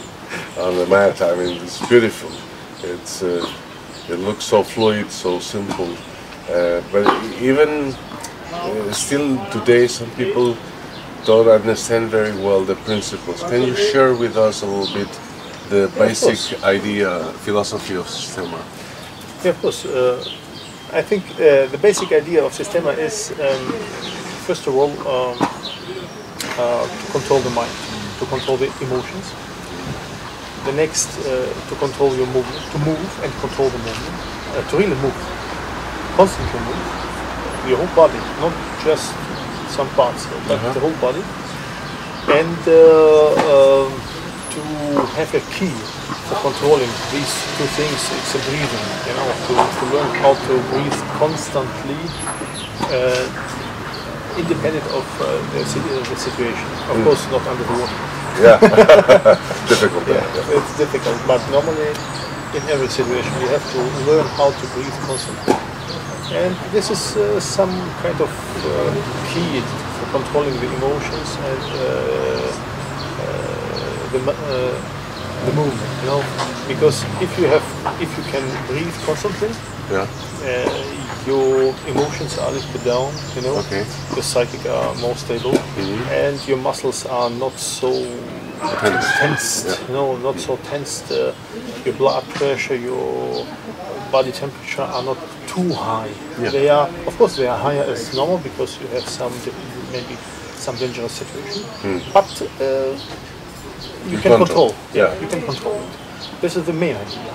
Speaker 4: on the mat. I mean, it's beautiful. It looks so fluid, so simple. But even still today, some people don't understand very well the principles. Can you share with us a little bit the basic idea, philosophy of Sistema?
Speaker 11: Yeah, of course. I think the basic idea of Sistema is, first of all, to control the mind, to control the emotions. The next, to control your movement, to move and control the movement, to really move, constantly move, your whole body, not just some parts, but the whole body. And to have a key for controlling these 2 things, it's a breathing, to learn how to breathe constantly, independent of the situation. Of course, not under the water.
Speaker 4: Yeah, difficult.
Speaker 11: Yeah, it's difficult, but normally in every situation you have to learn how to breathe constantly. And this is some kind of key for controlling the emotions and the movement, because if you can breathe constantly, your emotions are a little bit down, your psychic are more stable, and your muscles are not so tensed, not so tensed. Your blood pressure, your body temperature are not too high. They are, of course, they are higher as normal because you have maybe some dangerous situation, but you can control. You can control it. This is the main idea,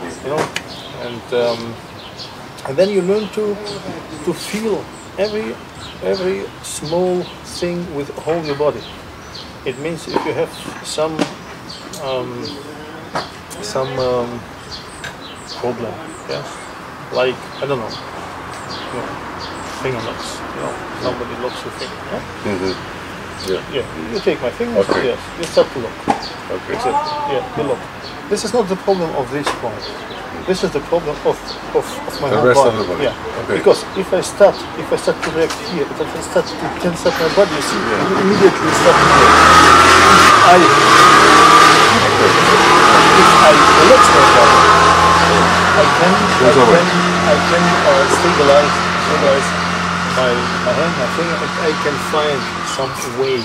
Speaker 11: and then you learn to feel every small thing with whole your body. It means if you have some problem, like I don't know, your fingernails. You know, somebody looks your finger. No? Yeah. You take my fingers.
Speaker 4: Okay.
Speaker 11: Yes. You start to look.
Speaker 4: Okay.
Speaker 11: Yeah. You look. This is not the problem of this point. This is the problem of my
Speaker 4: The
Speaker 11: whole
Speaker 4: rest
Speaker 11: body.
Speaker 4: of the body.
Speaker 11: Yeah.
Speaker 4: Okay.
Speaker 11: Because if I start to react here, if I start to tense up my body, you see, you immediately start to react. If I relax my body, I can stabilize my hand, my finger, and I can find some way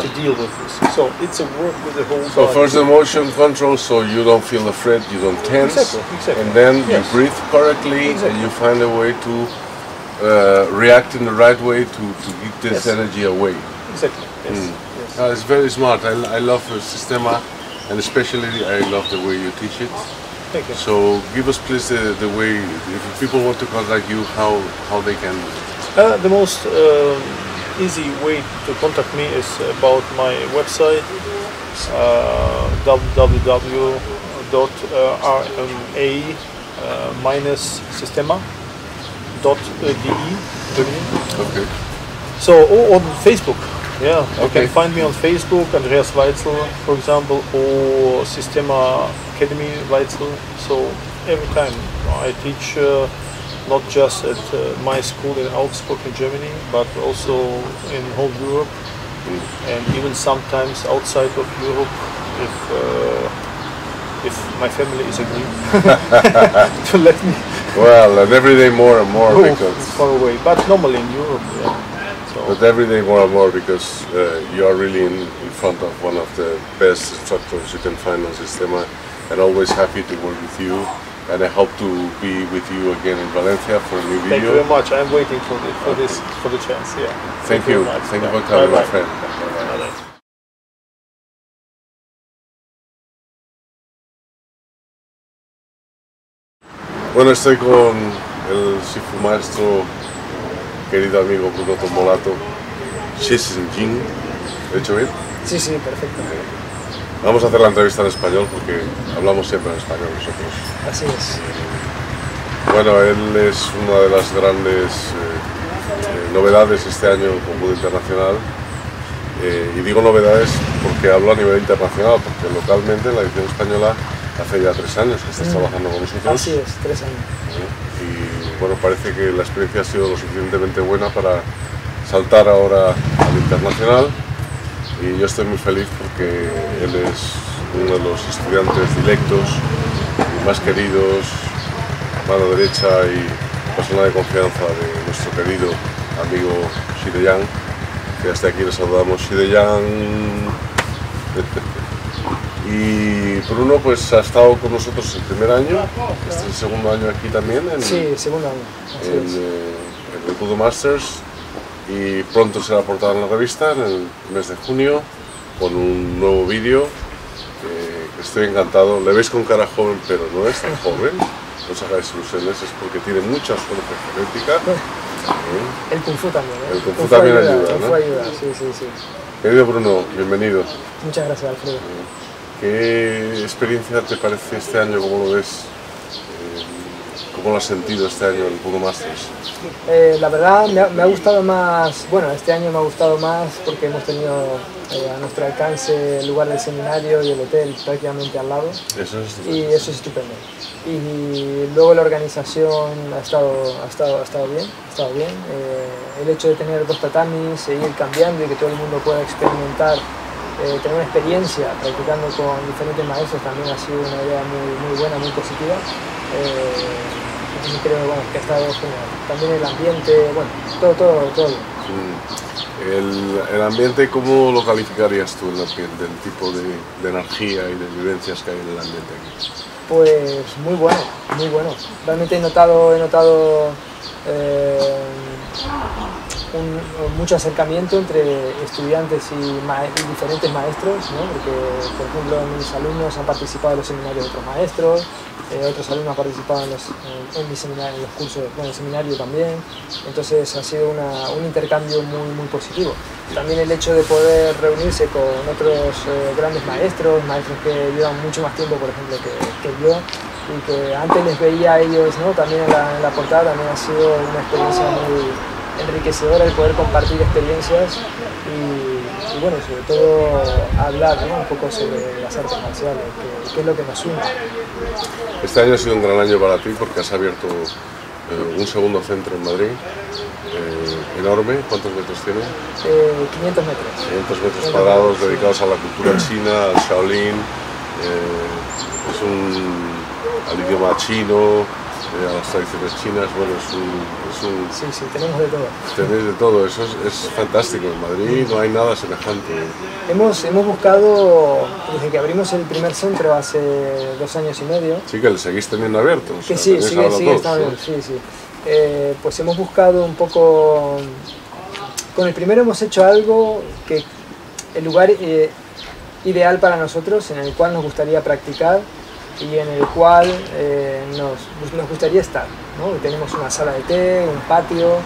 Speaker 11: to deal with this. So it's a work with the whole body.
Speaker 4: So first the motion control, so you don't feel afraid, you don't tense,
Speaker 11: Exactly.
Speaker 4: and then you breathe correctly, and you find a way to react in the right way to get this energy away.
Speaker 11: Exactly. Yes.
Speaker 4: It's very smart. I love the Sistema, and especially I love the way you teach it.
Speaker 11: Thank you.
Speaker 4: So give us please the way, if people want to contact you, how they can.
Speaker 11: The most easy way to contact me is about my website, www.rma-sistema.de.
Speaker 4: Okay.
Speaker 11: So, on Facebook, you can find me on Facebook, Andreas WEITZEL, for example, or Sistema Academy WEITZEL. So, every time I teach not just at my school in Augsburg in Germany, but also in whole Europe, and even sometimes outside of Europe, if my family is agreeing to let me.
Speaker 4: Well, and every day more and more because
Speaker 11: far away, but normally in Europe. So.
Speaker 4: But every day more and more because you are really in front of one of the best instructors you can find on Sistema, and always happy to work with you. And I hope to be with you again in Valencia for a new video.
Speaker 11: Thank you very much. I'm waiting for the chance. Yeah.
Speaker 4: Thank you. Thank you for coming, my friend. Bye-bye. Bueno, estoy con el Shifu maestro, querido amigo Budo Tombolato, Shisenjin. ¿Lo he hecho bien?
Speaker 5: Sí, perfecto.
Speaker 4: Vamos a hacer la entrevista en español porque hablamos siempre en español nosotros.
Speaker 5: Así es.
Speaker 4: Bueno, él es una de las grandes novedades este año con Budo Internacional. Y digo novedades porque hablo a nivel internacional, porque localmente en la edición española hace ya 3 años que estás trabajando con nosotros.
Speaker 5: Así es, 3 años.
Speaker 4: Y bueno, parece que la experiencia ha sido lo suficientemente buena para saltar ahora al internacional. Y yo estoy muy feliz porque él es uno de los estudiantes directos y más queridos, mano derecha y persona de confianza de nuestro querido amigo Shidoyan, que hasta aquí le saludamos. Shidoyan. Y Bruno pues ha estado con nosotros el primer año, este es el segundo año aquí también.
Speaker 5: Sí, segundo año.
Speaker 4: En el Budo Masters. Y pronto será portada en la revista en el mes de junio con un nuevo vídeo que estoy encantado. Le veis con cara joven, pero no es tan joven, no os hagáis ilusiones, es porque tiene mucha fuerza genética.
Speaker 5: El Kung Fu también,
Speaker 4: El Kung Fu también ayuda,
Speaker 5: ¿no? Ayuda, sí.
Speaker 4: Querido Bruno, bienvenido.
Speaker 5: Muchas gracias, Alfredo.
Speaker 4: ¿Qué experiencia te parece este año? ¿Cómo lo ves? ¿Cómo lo has sentido este año en el Budo Masters?
Speaker 5: La verdad me ha gustado más, bueno, este año me ha gustado más porque hemos tenido a nuestro alcance el lugar del seminario y el hotel prácticamente al lado.
Speaker 4: Eso es estupendo.
Speaker 5: Y eso es estupendo. Y luego la organización ha estado bien. El hecho de tener 2 tatamis, ir cambiando y que todo el mundo pueda experimentar, tener una experiencia practicando con diferentes maestros también ha sido una idea muy buena, muy positiva. Yo creo que ha estado genial. También el ambiente, bueno, todo bien.
Speaker 4: El ambiente, ¿cómo lo calificarías tú en la piel, del tipo de energía y de vivencias que hay en el ambiente aquí?
Speaker 5: Pues muy bueno. Realmente he notado mucho acercamiento entre estudiantes y diferentes maestros, ¿no? Porque, por ejemplo, mis alumnos han participado en los seminarios de otros maestros, otros alumnos han participado en mi seminario, en los cursos, bueno, el seminario también. Entonces ha sido un intercambio muy positivo. También el hecho de poder reunirse con otros grandes maestros que llevan mucho más tiempo, por ejemplo, que yo, y que antes les veía a ellos, ¿no? También en la portada, también ha sido una experiencia muy enriquecedora el poder compartir experiencias y bueno, sobre todo hablar, ¿no? Un poco sobre las artes marciales, que es lo que nos une.
Speaker 4: Este año ha sido un gran año para ti porque has abierto un segundo centro en Madrid, enorme. ¿Cuántos metros tiene?
Speaker 5: 500 metros.
Speaker 4: 500 metros cuadrados dedicados a la cultura china, al Shaolin, al idioma chino, a las tradiciones chinas. Bueno,
Speaker 5: Sí, tenemos de todo.
Speaker 4: Tenéis de todo, eso es fantástico. En Madrid no hay nada semejante.
Speaker 5: Hemos buscado, desde que abrimos el primer centro hace 2 años y medio.
Speaker 4: Sí, que le seguís teniendo abierto. O sea,
Speaker 5: que sí, sigue estando abierto, sí. Pues hemos buscado un poco. Con el primero hemos hecho algo que el lugar ideal para nosotros, en el cual nos gustaría practicar y en el cual nos gustaría estar, ¿no? Tenemos una sala de té, un patio,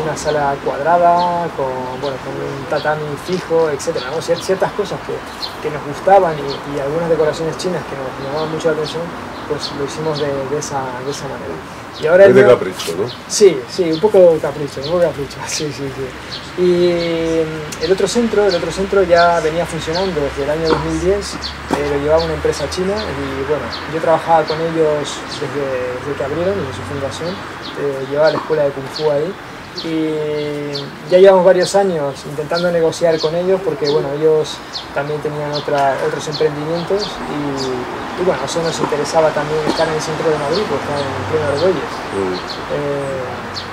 Speaker 5: una sala cuadrada con un tatami fijo, etc., ¿no? Ciertas cosas que nos gustaban y algunas decoraciones chinas que nos llamaban mucho la atención, pues lo hicimos de esa manera. Y ahora
Speaker 4: de capricho, ¿no?
Speaker 5: Sí, un poco capricho, sí. Y el otro centro ya venía funcionando desde el año 2010, lo llevaba una empresa china y bueno, yo trabajaba con ellos desde que abrieron, desde su fundación, llevaba la escuela de Kung Fu ahí. Y ya llevamos varios años intentando negociar con ellos porque bueno, ellos también tenían otros emprendimientos y bueno, eso nos interesaba también estar en el centro de Madrid, porque está en pleno Argüelles,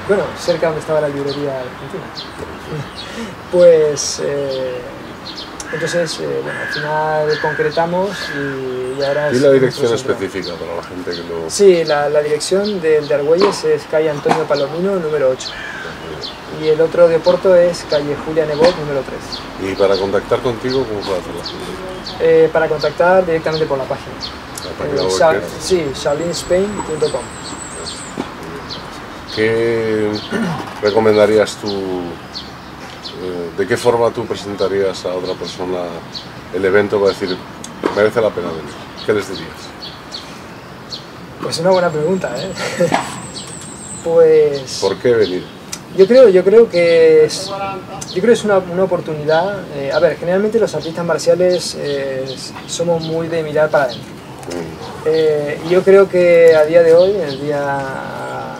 Speaker 5: bueno, cerca donde estaba la librería argentina. Pues entonces, bueno, al final concretamos y ahora...
Speaker 4: ¿Y la dirección específica para la gente que lo...?
Speaker 5: Sí, la dirección de Argüelles es calle Antonio Palomino, número 8. Y el otro de Porto es calle Julia Nebot, número 3.
Speaker 4: ¿Y para contactar contigo, cómo puede hacerlo?
Speaker 5: Para contactar directamente por la página.
Speaker 4: ¿La página web?
Speaker 5: Sí, shaolinspain.com.
Speaker 4: ¿Qué recomendarías tú? ¿De qué forma tú presentarías a otra persona el evento para decir, merece la pena venir? ¿Qué les dirías?
Speaker 5: Pues una buena pregunta, ¿eh? Pues...
Speaker 4: ¿Por qué venir?
Speaker 5: Yo creo que es una oportunidad. A ver, generalmente los artistas marciales somos muy de mirar para adentro. Y yo creo que a día de hoy, el día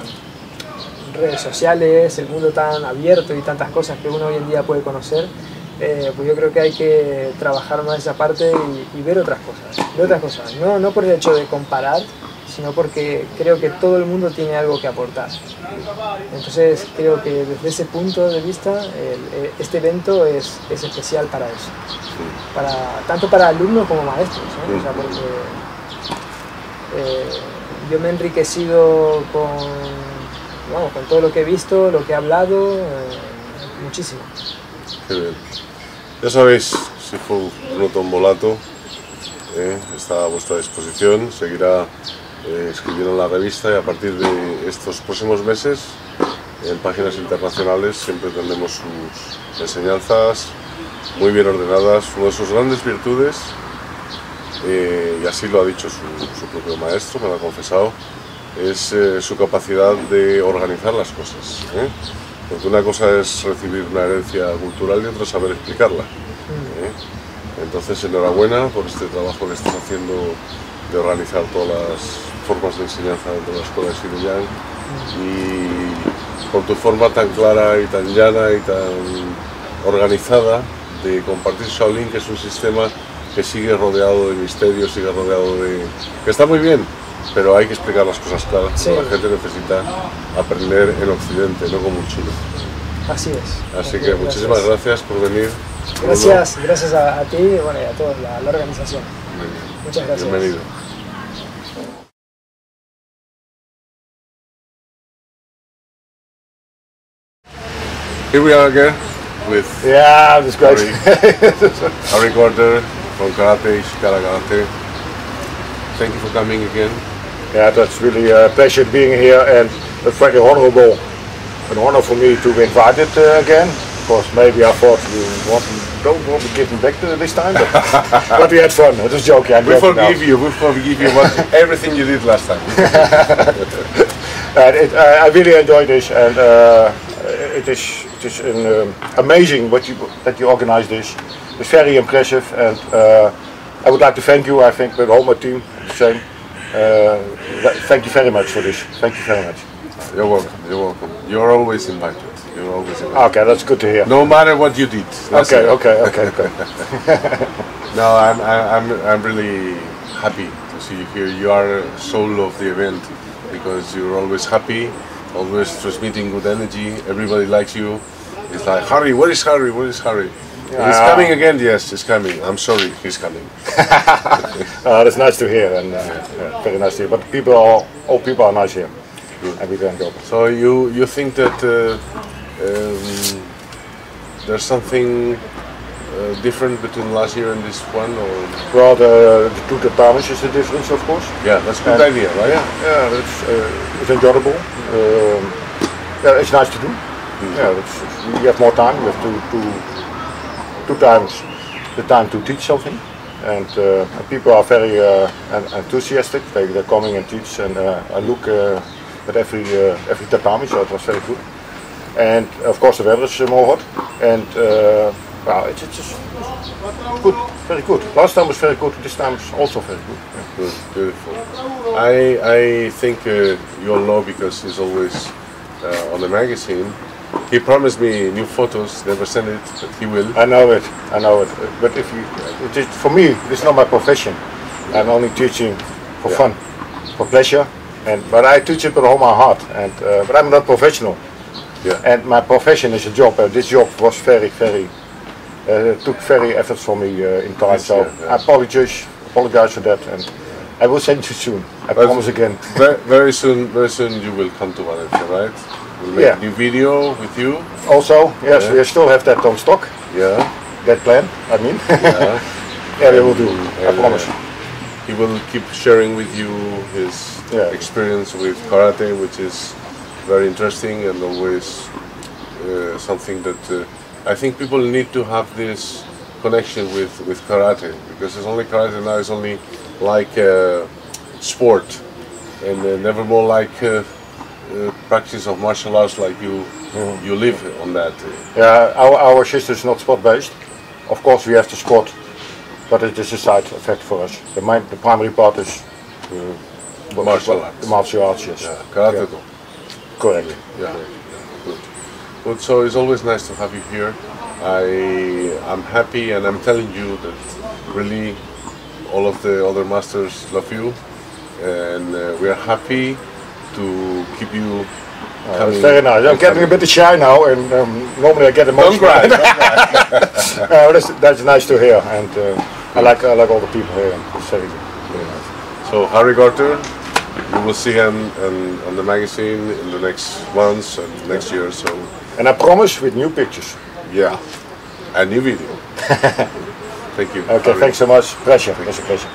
Speaker 5: redes sociales, el mundo tan abierto y tantas cosas que uno hoy en día puede conocer, pues yo creo que hay que trabajar más esa parte y ver otras cosas. No por el hecho de comparar, sino porque creo que todo el mundo tiene algo que aportar. Entonces creo que desde ese punto de vista este evento es especial para eso, tanto para alumnos como maestros, ¿eh? O sea, porque yo me he enriquecido con todo lo que he visto, lo que he hablado, muchísimo.
Speaker 4: Qué bien. Ya sabéis, Sifu Bruno Tombolato está a vuestra disposición, seguirá escribiendo en la revista y a partir de estos próximos meses en páginas internacionales siempre tendremos sus enseñanzas muy bien ordenadas. Una de sus grandes virtudes, y así lo ha dicho su propio maestro, me lo ha confesado, es su capacidad de organizar las cosas, porque una cosa es recibir una herencia cultural y otra es saber explicarla. Entonces enhorabuena por este trabajo que estás haciendo de organizar todas las formas de enseñanza dentro de la escuela de Xinjiang y por tu forma tan clara y tan llana y tan organizada de compartir Shaolin, que es un sistema que sigue rodeado de misterios, sigue rodeado de... que está muy bien, pero hay que explicar las cosas claras, porque la gente necesita aprender en Occidente, no como un chino.
Speaker 5: Así es.
Speaker 4: Así que muchísimas gracias por venir.
Speaker 5: Gracias a ti y a toda la organización. Muchas gracias.
Speaker 4: Bienvenido. Here we are again with
Speaker 8: that's great.
Speaker 4: Harry GORTER from Karate, Shikara Karate. Thank you for coming again.
Speaker 8: Yeah, that's really a pleasure being here and it's very honorable. An honor for me to be invited again. course, maybe I thought you don't want to give me back this time, but we had fun. It was joking.
Speaker 4: We forgive you. We forgive you everything you did last time.
Speaker 8: I really enjoyed this, and it is amazing that you organized this. It's very impressive, and I would like to thank you. I think with all my team, the same. Thank you very much for this. Thank you very much.
Speaker 4: You're welcome. You're welcome. You're always invited. You're always invited.
Speaker 8: Okay, that's good to hear.
Speaker 4: No matter what you did.
Speaker 8: Okay.
Speaker 4: No, I'm really happy to see you here. You are a soul of the event because you're always happy, always transmitting good energy. Everybody likes you. It's like, Harry, where is Harry? Where is Harry? He's coming again. Yes, he's coming. I'm sorry, he's coming.
Speaker 8: That's nice to hear, and very nice to hear. But all people are nice here. And we don't go.
Speaker 4: So you think that there's something different between last year and this one, or?
Speaker 8: Well, the two tatamis is the difference, of course.
Speaker 4: Yeah, that's a good idea, right?
Speaker 8: Yeah, it's enjoyable. Yeah, it's nice to do. Yeah, you have more time. You have two times the time to teach something, and people are very enthusiastic. They're coming and teach, and I look at every tatami, so it was very good. And of course the weather is more hot, and well, it's just good, very good. Last time was very good, this time is also very good. Yeah.
Speaker 4: Good, beautiful. I think you all know, because he's always on the magazine. He promised me new photos, never sent it, but he will.
Speaker 8: I know it. But for me, this is not my profession. I'm only teaching for fun, for pleasure. But I teach it with all my heart. But I'm not professional.
Speaker 4: Yeah.
Speaker 8: And my profession is a job. This job was took very efforts for me in time.
Speaker 4: Yes,
Speaker 8: so I apologize for that. And I will send you soon. I promise again.
Speaker 4: Very soon you will come to Valencia, right? We'll make a new video with you.
Speaker 8: Also, yes, we still have that on stock.
Speaker 4: Yeah.
Speaker 8: That plan, I mean.
Speaker 4: Yeah.
Speaker 8: Yeah, we will do. I promise.
Speaker 4: He will keep sharing with you his experience with karate, which is very interesting and always something that I think people need to have this connection with karate, because it's only karate now. It's only like sport, and never more like practice of martial arts, like you live on that.
Speaker 8: Yeah, our system is not sport based. Of course, we have to squat, but it is a side effect for us. The primary part is
Speaker 4: martial arts.
Speaker 8: Martial arts, yes.
Speaker 4: Yeah, karate.
Speaker 8: Yeah. Correct.
Speaker 4: Yeah. Good. So it's always nice to have you here. I'm happy, and I'm telling you that really all of the other masters love you, and we are happy to keep you coming.
Speaker 8: It's very nice. I'm getting a bit shy now, and normally I get emotional.
Speaker 4: Don't cry.
Speaker 8: That's nice to hear, and I like all the people here. It's very nice.
Speaker 4: So Harry Gorter, you will see him on the magazine in the next months and next year. So.
Speaker 8: And I promise with new pictures.
Speaker 4: Yeah, a new video. Thank you.
Speaker 8: Okay, Harry. Thanks so much. Pleasure. It's a pleasure.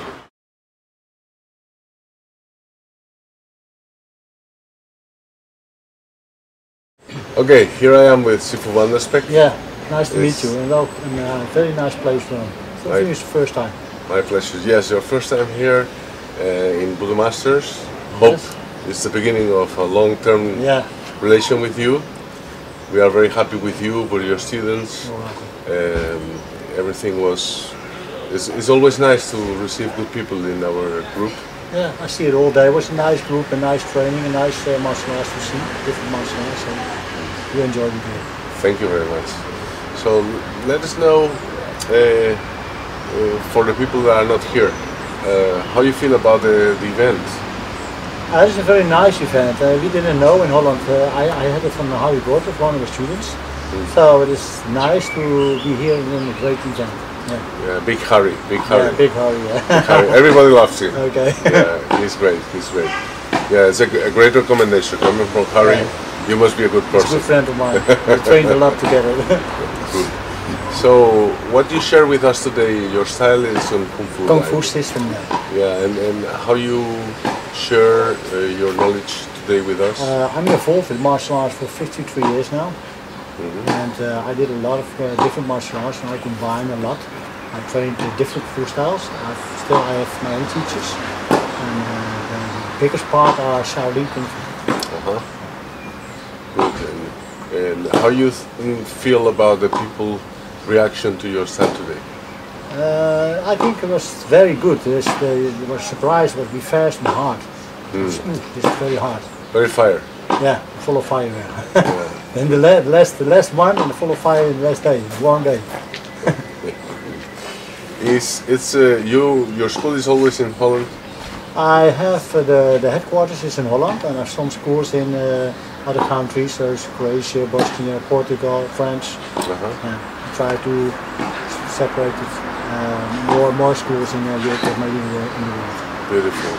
Speaker 4: Okay, here I am with Sifu van der SPEK.
Speaker 12: Yeah, nice to meet you, and a very nice place for him. So I think it's the first time.
Speaker 4: My pleasure. Yes, your first time here in Budo Masters. Hope it's the beginning of a long-term relation with you. We are very happy with you, with your students. Everything was. It's always nice to receive good people in our group.
Speaker 12: Yeah, I see it all day. It was a nice group, a nice training, a nice martial arts to see, different martial arts. So we enjoyed it here.
Speaker 4: Thank you very much. So let us know, for the people that are not here, how you feel about the event.
Speaker 12: It's a very nice event. We didn't know in Holland. I had it from Harry Gorter, one of the students. So it is nice to be here in a great event.
Speaker 4: Yeah, Big Harry.
Speaker 12: Yeah, Big Harry.
Speaker 4: Big Harry. Everybody loves him.
Speaker 12: Okay.
Speaker 4: Yeah, he's great. Yeah, it's a great recommendation coming from Harry. You must be a good person.
Speaker 12: He's a good friend of mine. We trained a lot together.
Speaker 4: Good. So, what you share with us today, your style is on Kung Fu.
Speaker 12: Kung Fu system,
Speaker 4: Yeah, and how you share your knowledge today with us?
Speaker 12: I'm involved with martial arts for 53 years now. And I did a lot of different martial arts, and I combine a lot. I trained different food styles. I have my own teachers, and the biggest part are Shaolin Kung Fu.
Speaker 4: Good. And how you feel about the people reaction to your style today?
Speaker 12: I think it was very good. They were surprised, but be fast and hard. Smooth, it's very hard.
Speaker 4: Very fire.
Speaker 12: Yeah, full of fire. Yeah. And the last one, and full of fire in the last day, one day.
Speaker 4: Your school is always in Holland?
Speaker 12: I have the headquarters is in Holland, and I have some schools in other countries, so it's Croatia, Bosnia, Portugal, France. I try to separate it. More schools in Europe, maybe in the world.
Speaker 4: Beautiful.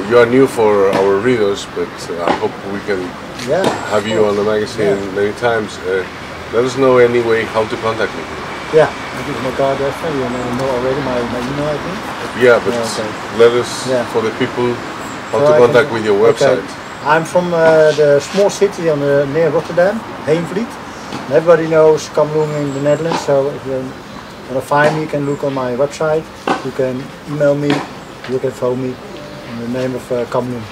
Speaker 4: You are new for our readers, but I hope we can have you on the magazine many times. Let us know anyway how to contact me.
Speaker 12: Yeah, I give my card there. You know already my email, I think.
Speaker 4: Yeah, but let us, for the people, how to contact with your website.
Speaker 12: Okay. I'm from the small city near Rotterdam, Heenvliet. Everybody knows Kamlung in the Netherlands, so if you want to find me, you can look on my website, you can email me, you can phone me in the name of Kamlung.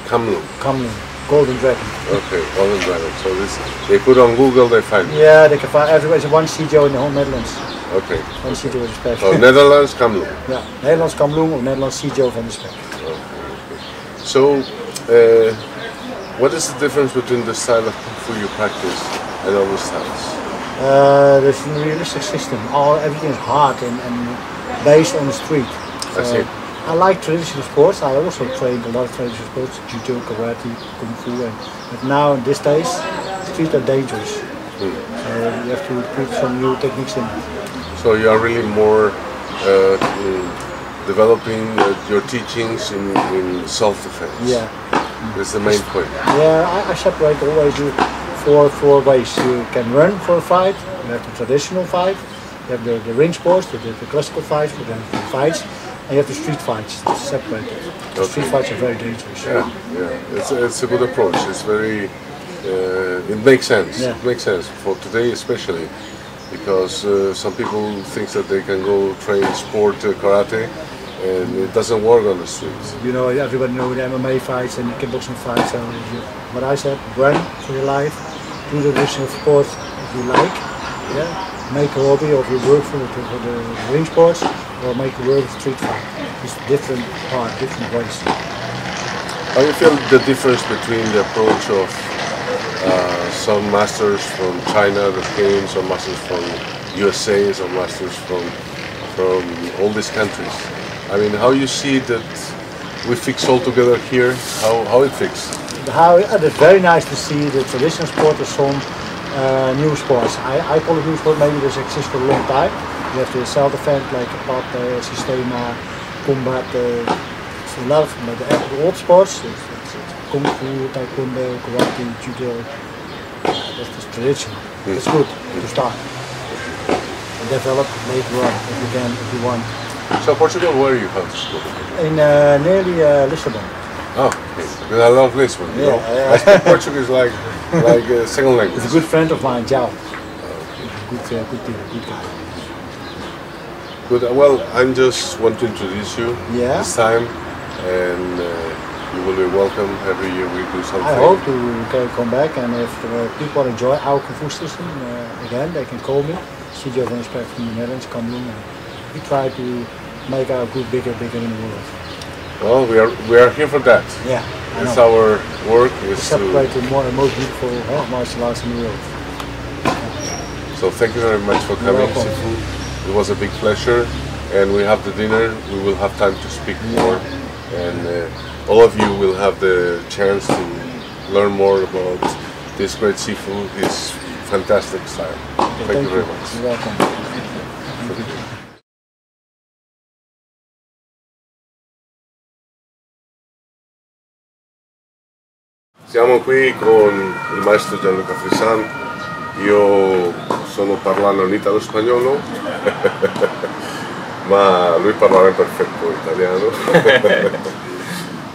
Speaker 4: Kamlung?
Speaker 12: Kamlung, Golden Dragon.
Speaker 4: Okay, Golden Dragon. So this, they put on Google, they find me.
Speaker 12: Yeah, they can find everywhere. There's one CJO in the whole Netherlands.
Speaker 4: Okay.
Speaker 12: One CJO is special.
Speaker 4: Oh, Netherlands, Kamlung.
Speaker 12: Yeah, Netherlands Kamlung or Netherlands CJO van de SPEK.
Speaker 4: Okay. So, what is the difference between the style of Kung Fu you practice and other styles?
Speaker 12: There's a realistic system. Everything is hard and based on the street.
Speaker 4: I see.
Speaker 12: I like traditional sports. I also trained a lot of traditional sports, judo, karate, kung fu, but now in these days, streets are dangerous. So you have to put some new techniques in.
Speaker 4: So you are really more developing your teachings in self-defense.
Speaker 12: Yeah.
Speaker 4: That's the main point.
Speaker 12: Yeah, I separate always four ways. You can run for a fight, you have the traditional fight, you have the ring sports, the classical fights, the fights, and you have the street fights. It's separated. The street fights are very dangerous.
Speaker 4: Yeah. It's a good approach. It's very, it makes sense.
Speaker 12: Yeah.
Speaker 4: It makes sense for today especially, because some people think that they can go train sport karate, and it doesn't work on the streets.
Speaker 12: You know, everybody knows the MMA fights and the kickboxing fights. So what I said, run for your life, do the traditional sport if you like. Yeah, make a hobby of your work for the ring sports, or make a work street fight. It's different ways.
Speaker 4: How do you feel the difference between the approach of some masters from China that came, some masters from USA, some masters from all these countries? I mean, how you see that we fix all together here, how it fixes?
Speaker 12: It's very nice to see the traditional sport as some new sports. I call it new sport, maybe this exists for a long time. You have the self-defense like Pat, Systema, Combat, it's a lot of the old sports, it's Kung Fu, Taekwondo, Karate, Judo. That's the tradition. It's good to start. And develop later on if you want.
Speaker 4: So Portugal, where are you from?
Speaker 12: In nearly Lisbon.
Speaker 4: Oh, okay. Because I love Lisbon. You know? I speak Portuguese like a second language.
Speaker 12: It's a good friend of mine, Jao. Good guy.
Speaker 4: Good. Well, I just want to introduce you this time, and you will be welcome every year. We do something.
Speaker 12: I hope to come back, and if people enjoy our Kung Fu system, again, they can call me. CJ van SPEK from the Netherlands, Kamlung, and we try to make our group bigger in the world.
Speaker 4: Well, we are here for that.
Speaker 12: Yeah,
Speaker 4: it's our work is to
Speaker 12: separate the most beautiful martial arts in the world.
Speaker 4: So thank you very much for coming, Sifu. It was a big pleasure, and we have the dinner. We will have time to speak more, and all of you will have the chance to learn more about this great Sifu, his fantastic style.
Speaker 12: Okay,
Speaker 4: thank you very much.
Speaker 12: You're welcome. Thank you.
Speaker 4: Siamo qui con il maestro Gianluca FRISAN. Io sono parlando in italo-spagnolo, ma lui parla in perfetto italiano.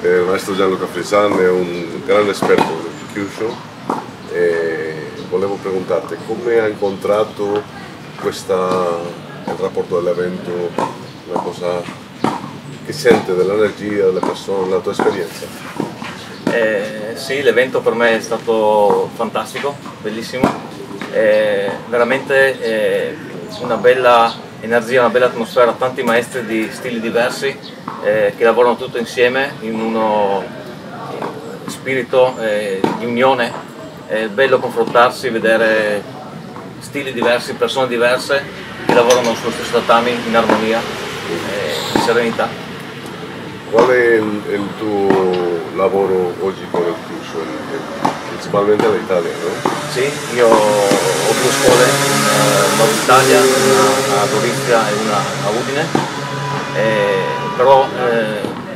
Speaker 4: Il maestro Gianluca FRISAN è un grande esperto del Kyushu e volevo preguntarti come hai incontrato il rapporto dell'evento, una cosa che sente dell'energia delle persone, la tua esperienza?
Speaker 13: Sì, l'evento per me è stato fantastico, bellissimo, veramente una bella energia, una bella atmosfera, tanti maestri di stili diversi che lavorano tutti insieme in uno spirito di unione. È bello confrontarsi, vedere stili diversi, persone diverse che lavorano sullo stesso tatami in armonia, in serenità.
Speaker 4: Qual è il tuo lavoro oggi con il chiuso? Principalmente all'Italia, no?
Speaker 13: Sì, io ho 2 scuole in Nord Italia, una a Gorizia e una a Udine, però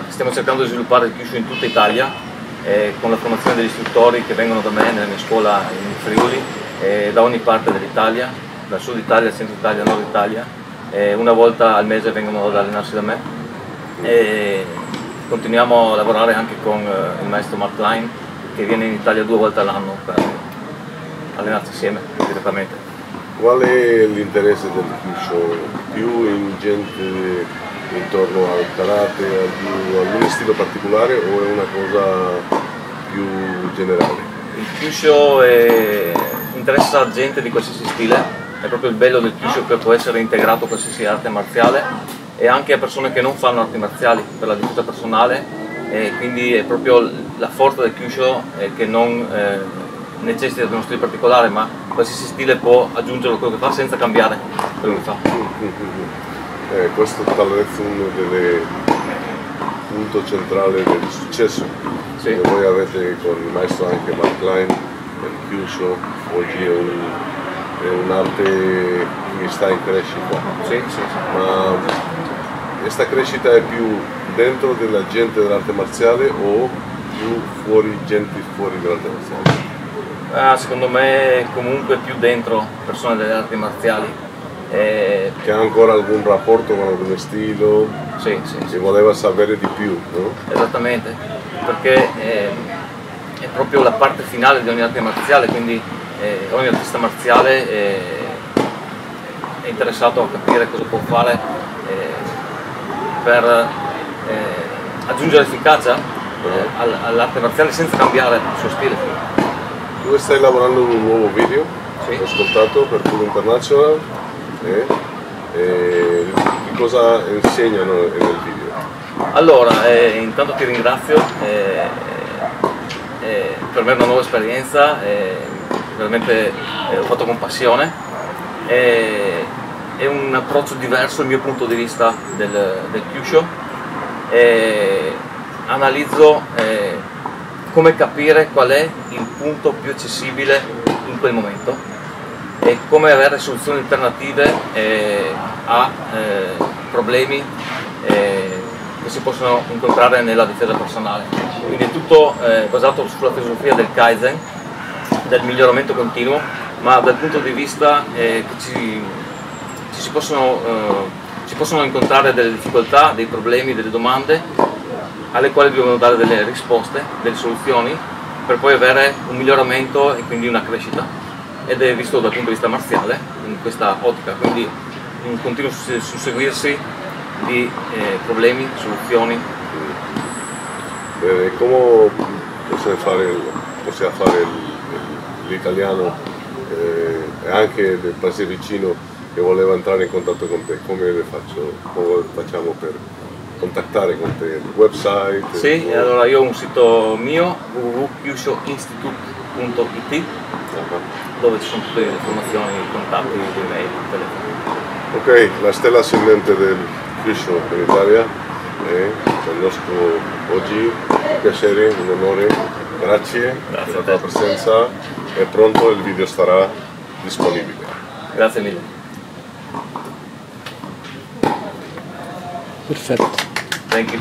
Speaker 13: stiamo cercando di sviluppare il chiuso in tutta Italia con la formazione degli istruttori che vengono da me nella mia scuola in Friuli, da ogni parte dell'Italia, dal sud Italia, centro Italia, nord Italia, una volta al mese vengono ad allenarsi da me. E continuiamo a lavorare anche con il maestro Marial che viene in Italia 2 volte all'anno per allenarsi insieme direttamente.
Speaker 4: Qual è l'interesse del Kyusho? Più in gente intorno al karate, a un stile particolare o è una cosa più generale?
Speaker 13: Il Kyusho interessa a gente di qualsiasi stile, è proprio il bello del Kyusho che può essere integrato a qualsiasi arte marziale e anche a persone che non fanno arti marziali per la difesa personale, e quindi è proprio la forza del Kyusho che non necessita di uno stile particolare, ma qualsiasi stile può aggiungere quello che fa senza cambiare quello che fa.
Speaker 4: Questo talvolta è uno dei punti centrali del successo che voi avete con il maestro anche Marial, il Kyusho oggi è un'arte che sta in crescita. Ma questa crescita è più dentro della gente dell'arte marziale o più fuori, gente fuori dall'arte marziale?
Speaker 13: Secondo me comunque più dentro persone delle arti marziali.
Speaker 4: Che ha ancora algún rapporto con alcun stile, che voleva sapere di più, no?
Speaker 13: Esattamente, perché è proprio la parte finale di ogni arte marziale, quindi ogni artista marziale è interessato a capire cosa può fare per aggiungere efficacia all'arte marziale senza cambiare il suo stile.
Speaker 4: Tu stai lavorando in un nuovo video, ho ascoltato per Budo International, che cosa insegnano nel video?
Speaker 13: Allora, intanto ti ringrazio, per me è una nuova esperienza, veramente ho fatto con passione, è un approccio diverso dal mio punto di vista del Kyusho, analizzo come capire qual è il punto più accessibile in quel momento e come avere soluzioni alternative a problemi che si possono incontrare nella difesa personale. Quindi è tutto basato sulla filosofia del Kaizen, del miglioramento continuo, ma dal punto di vista che si possono incontrare delle difficoltà, dei problemi, delle domande alle quali dobbiamo dare delle risposte, delle soluzioni per poi avere un miglioramento e quindi una crescita. Ed è visto dal punto di vista marziale in questa ottica, quindi un continuo susseguirsi di problemi, soluzioni.
Speaker 4: Bene, come possiamo fare l'italiano e anche del paese vicino che voleva entrare in contatto con te? Come facciamo per contattare con te? Il website?
Speaker 13: Sì, allora io ho un sito mio, www.kyushoinstitute.it, dove ci sono tutte le informazioni, i contatti, l'email, il telefono.
Speaker 4: Ok, la stella ascendente del Kyusho in Italia è il nostro oggi, un piacere, un onore, grazie per la tua presenza e pronto il video sarà disponibile.
Speaker 13: Grazie mille.
Speaker 3: Perfetto.
Speaker 13: Thank you.